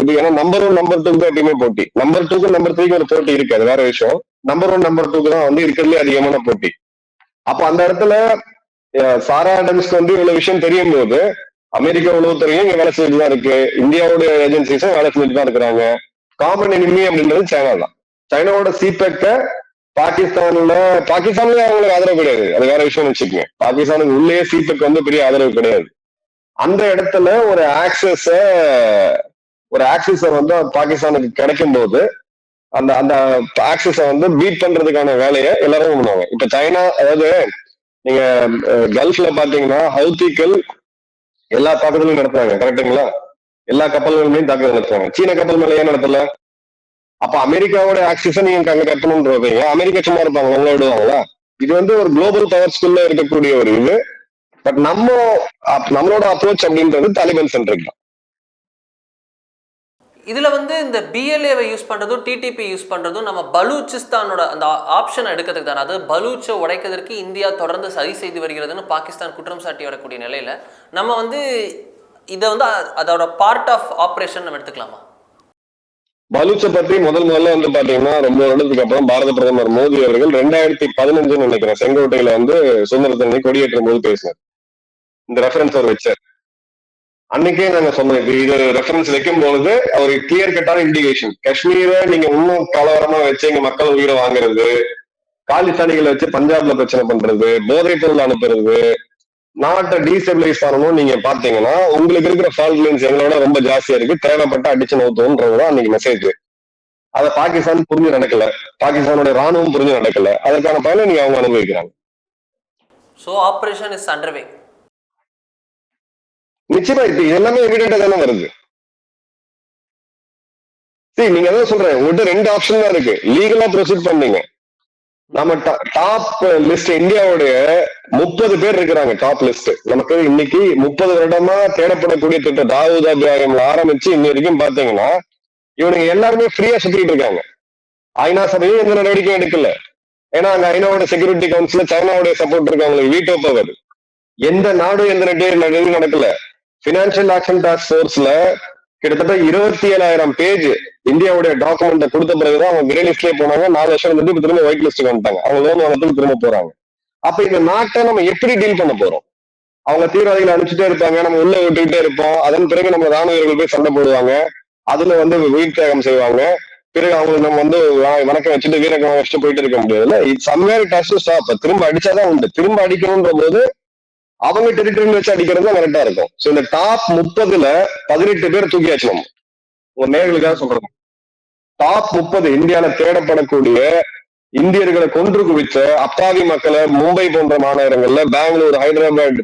இது ஏன்னா நம்பர் 1 நம்பர் 2 எப்பயுமே போட்டி. நம்பர் 2க்கு நம்பர் 3க்கு ஒரு போட்டி இருக்கு, அது வேற விஷயம். நம்பர் 1 நம்பர் 2க்கு தான் வந்து இருக்கிறதுலே அதிகமான போட்டி. அப்ப அந்த இடத்துல சாரா ஆடம்ஸ்க்கு வந்து இவ்வளவு விஷயம் தெரியும் போது அமெரிக்கா உளவுத்துறையும் இங்க வேலை செஞ்சுட்டு தான் இருக்கு, இந்தியாவோட ஏஜென்சிஸும் வேலை செஞ்சுட்டு தான் இருக்கிறாங்க. காமன் எனிமி அப்படின்றது சைனா தான். சைனாவோட சிபெக்க பாகிஸ்தான்ல அவங்களுக்கு ஆதரவு கிடையாது, அது வேற விஷயம் வச்சுக்கோங்க. பாகிஸ்தானுக்கு உள்ளே சிபெக் வந்து பெரிய ஆதரவு கிடையாது. அந்த இடத்துல ஒரு ஆக்சிஸ வந்து பாகிஸ்தானுக்கு கிடைக்கும் போது அந்த அந்த ஆக்சிஸ வந்து பீட் பண்றதுக்கான வேலையை எல்லாரும் பண்ணுவாங்க. இப்ப சைனா, அதாவது நீங்க கல்ஃப்ல பாத்தீங்கன்னா ஹவுதிகள் எல்லா தாக்குதலும் நடத்துறாங்க, கரெக்டுங்களா? எல்லா கப்பல்களுமே தாக்குதல் நடத்துறாங்க. சீன கப்பல் மேல ஏன் நடத்தல? அப்ப அமெரிக்காவோட ஆக்சிஸ நீங்க அங்க கட்டணும்ன்றீங்க. அமெரிக்கா சும்மா இருப்பாங்க, அவங்கள விடுவாங்களா? இது வந்து ஒரு குளோபல் பவர்ஸ்குள்ள இருக்கக்கூடிய ஒரு இது. பட் நம்மளோட அப்ரோச் அப்படின்றது தாலிபான் சென்ட்ரிக் தான். இதுல வந்து இந்த பிஎல்ஏவை யூஸ் பண்றதும் டிடிபி யூஸ் பண்றதும் நம்ம பலூச்சிஸ்தானோட அந்த ஆப்ஷனை எடுக்கிறதுக்கு தானே. அது பலூச்சை உடைக்கிறதுக்கு இந்தியா தொடர்ந்து சரி செய்து வருகிறதுன்னு பாகிஸ்தான் குற்றம் சாட்டி வரக்கூடிய நிலையில நம்ம வந்து இதை வந்து அதோட பார்ட் ஆஃப் ஆப்ரேஷன் நம்ம எடுத்துக்கலாமா? பலூச்சை பத்தி முதல்ல வந்து பாத்தீங்கன்னா ரொம்ப வருடத்துக்கு அப்புறம் பாரத பிரதமர் மோடி அவர்கள் 2015 நினைக்கிறேன் செங்கோட்டையில வந்து சுதந்திரத்தினை கொடியேற்றும் போது பேசினார். இந்த ரெஃபரன்ஸ் அவர் வச்சார். அன்னைக்கே நாங்க சொன்னோம், இது ரெஃபரன்ஸ் வைக்கும் பொழுது அவர் கிளியர் கட்டான இண்டிகேஷன், காஷ்மீரை நீங்க இன்னும் கலவரமா வச்சு எங்க மக்கள் உயிரை வாங்குறது, காலிஸ்தானிகளை வச்சு பஞ்சாப்ல பிரச்சனை பண்றது, போதைப் பொருள் அனுப்புறது, நாட்டை டீஸ்டபிளைஸ் பண்ணணும். நீங்க பாத்தீங்கன்னா உங்களுக்கு இருக்கிற ஃபால்ட் லைன்ஸ் எங்களோட ரொம்ப ஜாஸ்தியா இருக்கு, தேவைப்பட்ட அடிச்சு நோத்துன்றதுதான் அன்னைக்கு மெசேஜ். அதை பாகிஸ்தான் புரிஞ்சு நடக்கல, பாகிஸ்தானோட ராணுவம் புரிஞ்சு நடக்கல. அதற்கான பயனை நீங்க அவங்க அனுபவிக்கிறாங்க. So operation is underway. நிச்சயமா இது எல்லாமே எவிடென்ட்டா தானே வருது. சரி, நீங்க அதான் சொல்றேன், உங்கள்கிட்ட 2 ஆப்ஷன் தான் இருக்கு. லீகலா ப்ரொசீட் பண்ணீங்க. நம்ம டாப் லிஸ்ட் இந்தியாவுடைய 30 பேர் இருக்கிறாங்க, டாப் லிஸ்ட். நமக்கு இன்னைக்கு 30 வருடமா தேடப்படக்கூடிய திட்டம் தாவூத் இப்ராஹிம்ல ஆரம்பிச்சு இன்ன வரைக்கும் பாத்தீங்கன்னா இவனுங்க எல்லாருமே ஃப்ரீயா சுத்திட்டு இருக்காங்க. ஐநா சபையும் எந்த நடவடிக்கையும் எடுக்கல. ஏன்னா அங்க ஐநாவோட செக்யூரிட்டி கவுன்சில் சைனாவுடைய சப்போர்ட் இருக்கு, அவங்களுக்கு வீட்டோ பவர். எந்த நாடும் எந்த நடவடிக்கையும் நடக்கல. பினான்சியல் ஆக்ஷன் டாஸ்க் ஃபோர்ஸ்ல கிட்டத்தட்ட 27,000 பேஜ் இந்தியாவுடைய டாக்குமெண்ட் கொடுத்த பிறகுதான் அவங்க கிரே லிஸ்ட்லயே போனாங்க. 4 வருஷம் வந்துட்டு திரும்ப ஒயிட் லிஸ்ட் வந்துட்டாங்க. அவங்க லோன் வாங்கறதுக்கு திரும்ப போறாங்க. அப்ப இந்த நாட்டை நம்ம எப்படி டீல் பண்ண போறோம்? அவங்க தீவிரவாதிகளை அனுப்பிச்சுட்டே இருப்பாங்க, நம்ம உள்ள விட்டுக்கிட்டே இருப்போம். அதன் பிறகு நம்ம ராணுவ வீரர்கள் போய் சண்டை போடுவாங்க, அதுல வந்து உயிர் தியாகம் செய்வாங்க. பிறகு அவங்களுக்கு நம்ம வந்து வணக்கம் வச்சுட்டு வீரக்கம் வச்சுட்டு போயிட்டு இருக்க முடியாதுல்ல. Somewhere it has to stop. திரும்ப அடிச்சாதான் உண்டு. திரும்ப அடிக்கணும்ன்ற போது அவங்க டெரிட்டரியில் வச்சு அடிக்கிறது தான் கரெக்டா இருக்கும். சோ இந்த டாப் 30ல 18 பேர் தூக்கியாச்சு. நம்ம உங்க நேர்களுக்காக சொல்றோம், டாப் 30 இந்தியால தேடப்படக்கூடிய இந்தியர்களை கொன்று குவித்த அப்பாவி மக்களை மும்பை போன்ற மாநகரங்கள்ல, பெங்களூர், ஹைதராபாத்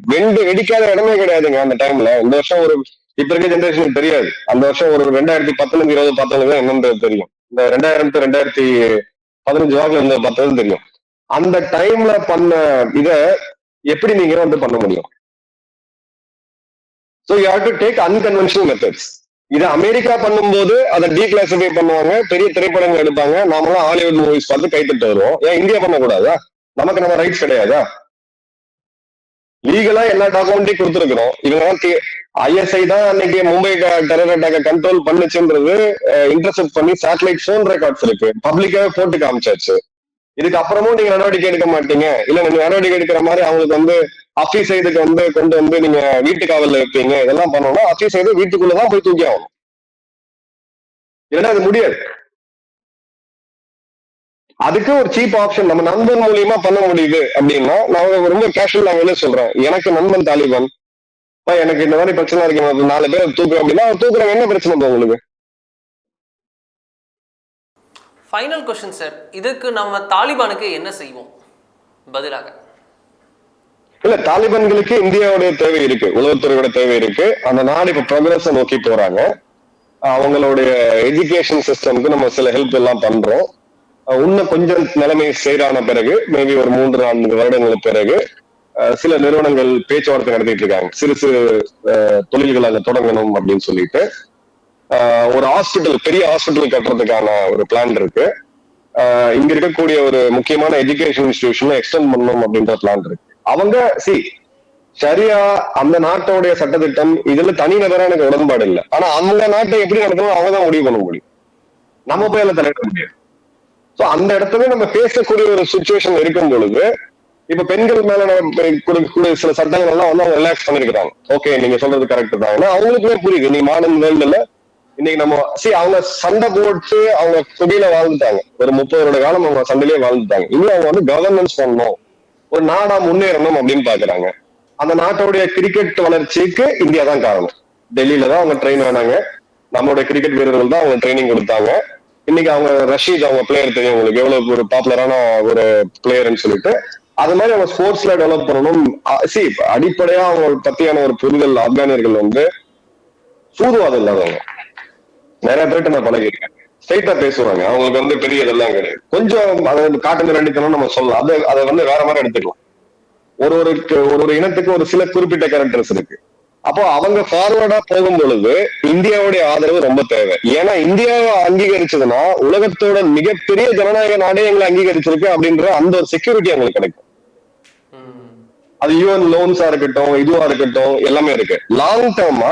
வெடிக்காத இடமே கிடையாதுங்க அந்த டைம்ல. இந்த வருஷம் ஒரு இப்ப இருக்க ஜெனரேஷனுக்கு தெரியாது. அந்த வருஷம் ஒரு 2019 20 பார்த்தவங்க என்னன்றது தெரியும். இந்த 2000 2015 வாக்குல இருந்த பார்த்தது தெரியும். அந்த டைம்ல பண்ண இத எப்படி நீங்க வந்து பண்ண முடியும்? So you have to take unconventional methods. இதை அமெரிக்கா பண்ணும்போது அதை டீக்ளாசிஃபை பண்ணுவாங்க, பெரிய திரைப்படங்கள் எடுப்பாங்க, நாமெல்லாம் ஹாலிவுட் மூவிஸ் பார்த்து கைத்தட்டு வருவோம். ஏன் இந்தியா பண்ணக்கூடாதா? நமக்கு நம்ம ரைட்ஸ் கிடையாதா? லீகலா எல்லா டாக்குமெண்ட்டையும் கொடுத்துருக்கிறோம். இவங்க ISI தான் அன்னைக்கு மும்பை டெரர் அட்டாக்க கண்ட்ரோல் பண்ணுச்சுன்றது இன்டர்செப்ட் பண்ணி சேட்டலைட் போன் ரெக்கார்ட்ஸ் இருக்கு, பப்ளிக்காவே போட்டு காமிச்சாச்சு. இதுக்கு அப்புறமும் நீங்க நடவடிக்கை எடுக்க மாட்டீங்க. இல்ல நீங்க நடவடிக்கை எடுக்கிற மாதிரி அவங்களுக்கு வந்து அஃபீஸ் இதுக்கு வந்து கொண்டு வந்து நீங்க வீட்டு காவல்ல வைப்பீங்க, இதெல்லாம் பண்ணோம்னா அஃபீஸ் செய்து வீட்டுக்குள்ளதான் போய் தூக்கி ஆகணும். இல்லைன்னா அது முடியாது. அதுக்கு ஒரு சீப் ஆப்ஷன் நம்ம நண்பன் மூலியமா பண்ண முடியுது அப்படின்னா, நான் ரொம்ப கேஷுவல் லாங்குவேஜ்ல சொல்றேன், எனக்கு நண்பன் தாலிபான், எனக்கு இந்த மாதிரி பிரச்சனை இருக்கு, 4 பேர் தூக்குறோம் அப்படின்னா தூக்குறவங்க என்ன பிரச்சனை இப்போ உங்களுக்கு? ஃபைனல் கொஸ்டின் சார், இதுக்கு நம்ம தாலிபானுக்கு என்ன செய்வோம் பதிலாக? இல்ல, தாலிபான்களுக்கு இந்தியாவுடைய தேவை இருக்கு, உளவுத்துறையோட தேவை இருக்கு. அந்த நாடு இப்ப ப்ரோக்ரஸ் நோக்கி போறாங்க. அவங்களுடைய எஜுகேஷன் சிஸ்டம்க்கு நம்ம சில ஹெல்ப் எல்லாம் பண்றோம். இன்னும் கொஞ்சம் நிலைமை சீரான பிறகு, மேபி ஒரு 3-4 வருடங்களுக்கு பிறகு சில நிறுவனங்கள் பேச்சுவார்த்தை நடத்திட்டு இருக்காங்க. சிறு சிறு தொழில்கள் அங்க தொடங்கணும் அப்படின்னு சொல்லிட்டு ஒரு ஹாஸ்பிட்டல், பெரிய ஹாஸ்பிட்டல் கட்டுறதுக்கான ஒரு பிளான் இருக்கு. இங்க இருக்கக்கூடிய ஒரு முக்கியமான எஜுகேஷன் இன்ஸ்டிடியூஷன் எக்ஸ்டெண்ட் பண்ணணும் அப்படின்ற பிளான் இருக்கு. அவங்க சரியா அந்த நாட்டோடைய சட்டத்திட்டம் இதுல தனிநபரா எனக்கு உடன்பாடு இல்லை. ஆனா அந்த நாட்டை எப்படி நடத்தணும் அவங்க தான் முடிவு பண்ண முடியும், நம்ம போய் அதில் தலையிட முடியாது. சோ அந்த இடத்துல நம்ம பேசக்கூடிய ஒரு சுச்சுவேஷன் இருக்கும் பொழுது, இப்ப பெண்கள் மேல கொடுக்கக்கூடிய சில சட்டங்கள் எல்லாம் வந்து அவங்க ரிலாக்ஸ் பண்ணிருக்கிறாங்க. ஓகே, நீங்க சொல்றது கரெக்ட் தான். ஏன்னா அவங்களுக்குமே புரியுது, நீ மாடர்ன் வேர்ல்டுல இன்னைக்கு நம்ம அவங்க சண்டை போட்டு அவங்க குடியில வாழ்ந்துட்டாங்க. ஒரு 30 வருட காலம் அவங்க சண்டையிலேயே வாழ்ந்துட்டாங்க. இன்னும் அவங்க வந்து கவர்னன்ஸ் பண்ணணும், ஒரு நாடா முன்னேறணும் அப்படின்னு பாக்குறாங்க. அந்த நாட்டோடைய கிரிக்கெட் வளர்ச்சிக்கு இந்தியா தான் காரணம். டெல்லியில தான் அவங்க ட்ரெயின் ஆனாங்க, நம்மளுடைய கிரிக்கெட் வீரர்கள் தான் அவங்க ட்ரைனிங் கொடுத்தாங்க. இன்னைக்கு அவங்க ரஷீத், அவங்க பிளேயர் தெரியும் உங்களுக்கு, எவ்வளவு ஒரு பாப்புலரான ஒரு பிளேயர்னு சொல்லிட்டு. அது மாதிரி அவங்க ஸ்போர்ட்ஸ்ல டெவலப் பண்ணணும். அடிப்படையா அவங்க பத்தியான ஒரு புரிதல் ஆப்கானியர்கள் வந்து சூதுவாதம் இல்லாதவங்க. நிறைய பேர்ட்ட நான் பழகிருக்கேன், ஸ்ட்ரைட்டா பேசுவாங்க. அவங்களுக்கு வந்து பெரிய இதெல்லாம் கிடையாது. கொஞ்சம் அதை காட்டு ரெண்டித்தனம் நம்ம சொல்லலாம், அதை வந்து வேற மாதிரி எடுத்துக்கலாம். ஒரு இனத்துக்கு ஒரு சில குறிப்பிட்ட கேரக்டர்ஸ் இருக்கு. அப்போ அவங்க ஃபார்வர்டா போகும் பொழுது இந்தியாவுடைய ஆதரவு ரொம்ப தேவை. ஏன்னா இந்தியாவை அங்கீகரிச்சதுன்னா உலகத்தோட மிகப்பெரிய ஜனநாயக நாடே எங்களை அங்கீகரிச்சிருக்கு அப்படின்ற அந்த ஒரு செக்யூரிட்டி அவங்களுக்கு கிடைக்கும். அது UN லோன்ஸா இருக்கட்டும், இதுவா இருக்கட்டும், எல்லாமே இருக்கு. லாங் டேர்மா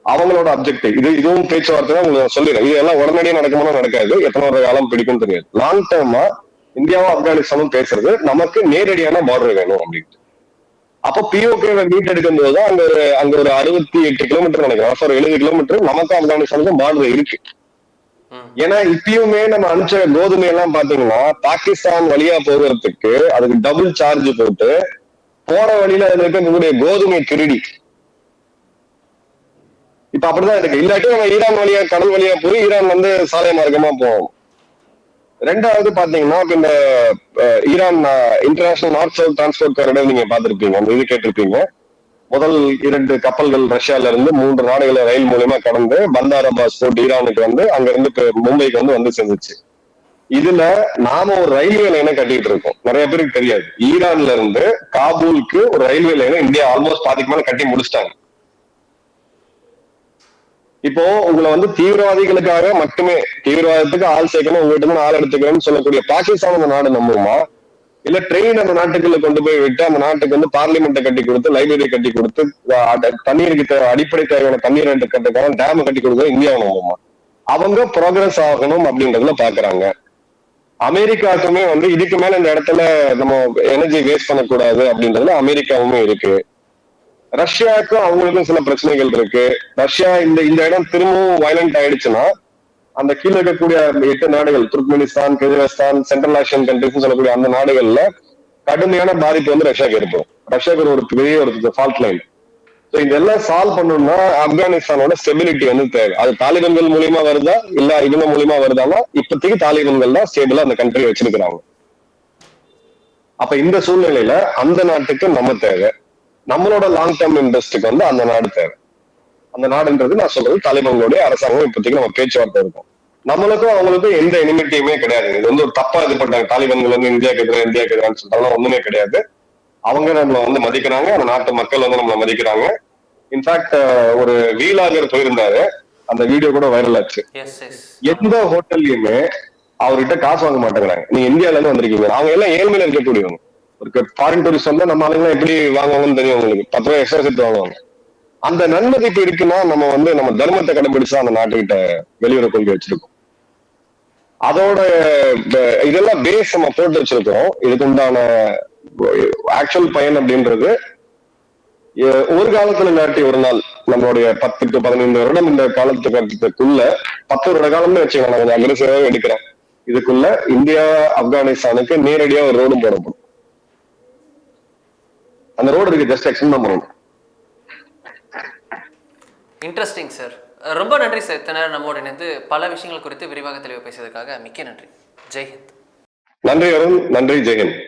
அவங்களோட அப்ஜெக்டிவ் இதுவும் பேச்சுவார்த்தை தான் உங்களுக்கு சொல்லிடுறேன். இது எல்லாம் உடனடியே நடக்குமா நடக்காது, எத்தனை ஒரு காலம் பிடிக்கும் தெரியாது. லாங் டேர்மா இந்தியாவும் ஆப்கானிஸ்தானும் பேசுறது நமக்கு நேரடியான பார்டர் வேணும் அப்படின்ட்டு. அப்போ POK மீட் எடுக்கும் போதுதான் அங்க ஒரு 68 கிலோமீட்டர் நினைக்கிறேன், 70 கிலோமீட்டர் நமக்கும் ஆப்கானிஸ்தானுக்கும் பார்டர் இருக்கு. ஏன்னா இப்பயுமே நம்ம அனுப்பிச்ச கோதுமை எல்லாம் பாத்தீங்கன்னா பாகிஸ்தான் வழியா போகிறதுக்கு அதுக்கு டபுள் சார்ஜ் போட்டு போற வழியில அதுல இருக்கக்கூடிய கோதுமை திருடி இப்ப அப்படிதான் இருக்கு. இல்லாட்டி நம்ம ஈரான் வழியா கடல் வழியா போய் ஈரான் வந்து சாலை மார்க்கமா போவோம். ரெண்டாவது பாத்தீங்கன்னா இந்த Iran international north south transport corridor நீங்க பாத்திருப்பீங்க, அந்த இது கேட்டிருப்பீங்க. முதல் 2 கப்பல்கள் ரஷ்யால இருந்து 3 நாடுகளை ரயில் மூலமா கடந்து பந்தார் அப்பாஸ் போர்ட் ஈரானுக்கு வந்து அங்க இருந்து மும்பைக்கு வந்து சேர்ந்துச்சு. இதுல நாம ஒரு ரயில்வே லைனை கட்டிட்டு இருக்கோம், நிறைய பேருக்கு தெரியாது. ஈரான்ல இருந்து காபூலுக்கு ஒரு ரயில்வே லைனை இந்தியா ஆல்மோஸ்ட் பாதிக்கு மேல கட்டி முடிச்சிட்டாங்க. இப்போ உங்களை வந்து தீவிரவாதிகளுக்காக மட்டுமே, தீவிரவாதத்துக்கு ஆள் சேர்க்கணும், உங்ககிட்ட இருந்து ஆள் எடுத்துக்கணும்னு சொல்லக்கூடிய பாகிஸ்தான் அந்த நாடு நம்புமா? இல்ல ட்ரெயின் அந்த நாட்டுக்குள்ள கொண்டு போய் விட்டு அந்த நாட்டுக்கு வந்து பார்லிமெண்ட்டை கட்டி கொடுத்து, லைப்ரரி கட்டி கொடுத்து, தண்ணீருக்கு அடிப்படை தேவையான தண்ணீர் கட்டுறதுக்கான டேம் கட்டி கொடுக்க இந்தியாவை நம்புமா? அவங்க ப்ரோக்ரஸ் ஆகணும் அப்படின்றதுல பாக்குறாங்க. அமெரிக்காவுக்குமே வந்து இதுக்கு மேல இந்த இடத்துல நம்ம எனர்ஜி வேஸ்ட் பண்ணக்கூடாது அப்படின்றதுல அமெரிக்காவுமே இருக்கு. ரஷ்யாவுக்கும் அவங்களுக்கும் சில பிரச்சனைகள் இருக்கு. ரஷ்யா இந்த இந்த இடம் திரும்பவும் வயலண்ட் ஆயிடுச்சுன்னா அந்த கீழே இருக்கக்கூடிய 8 நாடுகள், Turkmenistan, Kyrgyzstan, central Asian countries சொல்லக்கூடிய அந்த நாடுகள்ல கடுமையான பாதிப்பு வந்து ரஷ்யாவுக்கு ஏற்படும். ரஷ்யாவுக்கு ஒரு பெரிய ஒரு ஃபால்ட் லைன். ஸோ இதெல்லாம் சால்வ் பண்ணணும்னா ஆப்கானிஸ்தானோட ஸ்டெபிலிட்டி வந்து தேவை. அது தாலிபான்கள் மூலியமா வருதா இல்ல இவங்க மூலியமா வருதானா? இப்போதைக்கு தாலிபான்கள் தான் ஸ்டேபிளா அந்த கண்ட்ரி வச்சிருக்கிறாங்க. அப்ப இந்த சூழ்நிலையில அந்த நாட்டுக்கு நம்ம தேவை, நம்மளோட லாங் டேர்ம் இன்ட்ரெஸ்டுக்கு வந்து அந்த நாடு தேவை. அந்த நாடுன்றது நான் சொல்றது தாலிபான்களுடைய அரசாங்கம் இப்போதைக்கு நம்ம பேச்சுவார்த்தை இருக்கும். நம்மளுக்கும் அவங்களுக்கும் எந்த எனிமிட்டியுமே கிடையாது. இது வந்து ஒரு தப்பா இது பண்றாங்க, தாலிபான்கள் வந்து இந்தியாவுக்கு எதிரான்னு சொல்றாங்க. ஒண்ணுமே கிடையாது. அவங்க நம்மளை வந்து மதிக்கிறாங்க, அந்த நாட்டு மக்கள் வந்து நம்மளை மதிக்கிறாங்க. இன்ஃபேக்ட் ஒரு வீலாகர் போயிருந்தாரு, அந்த வீடியோ கூட வைரல் ஆச்சு. எந்த ஹோட்டல்லையுமே அவர்கிட்ட காசு வாங்க மாட்டேங்கிறாங்க. நீங்க இந்தியால இருந்து வந்திருக்கீங்க, அவங்க எல்லாம் ஏழ்மையில இருக்கக்கூடியவங்க. ஒரு ஃபாரின் டூரிஸ்ட் வந்தா நம்ம ஆளுங்க எப்படி வாங்குவாங்கன்னு தெரியும் உங்களுக்கு. 10 ரூபாய் எக்ஸ்ட்ரா சேர்த்து வாங்குவாங்க. அந்த நன்மதிப்பு இருக்குன்னா நம்ம வந்து நம்ம தர்மத்தை கடைபிடிச்சா அந்த நாட்டுக்கிட்ட வெளியுறவு கொள்கை வச்சிருக்கோம். அதோட இதெல்லாம் பேஸ் நம்ம போட்டு வச்சிருக்கோம். இதுக்கு உண்டான ஆக்சுவல் பயன் அப்படின்றது ஒரு காலத்துல இல்லாட்டி ஒரு நாள் நம்மளுடைய 10 to 15 வருடம் இந்த காலத்துக்குள்ள 10 வருட காலம்னு வச்சுக்கோங்க. நான் கொஞ்சம் அக்ரெசிவாவே எடுக்கிறேன். இதுக்குள்ள இந்தியா ஆப்கானிஸ்தானுக்கு நேரடியா ஒரு ரோடும் போடப்படும். அந்த ரோடு இருக்கு, ஜஸ்ட் எக்ஸ்டெண்ட் தான் பண்ணணும். Interesting sir. ரொம்ப நன்றி சார். இத்தனை நேரம் நம்மோட இணைந்து பல விஷயங்கள் குறித்து விரிவாக தெளிவாக பேசியதற்காக மிக்க நன்றி. ஜெய்ஹிந்த். நன்றி அருண். நன்றி. ஜெய்ஹிந்த்.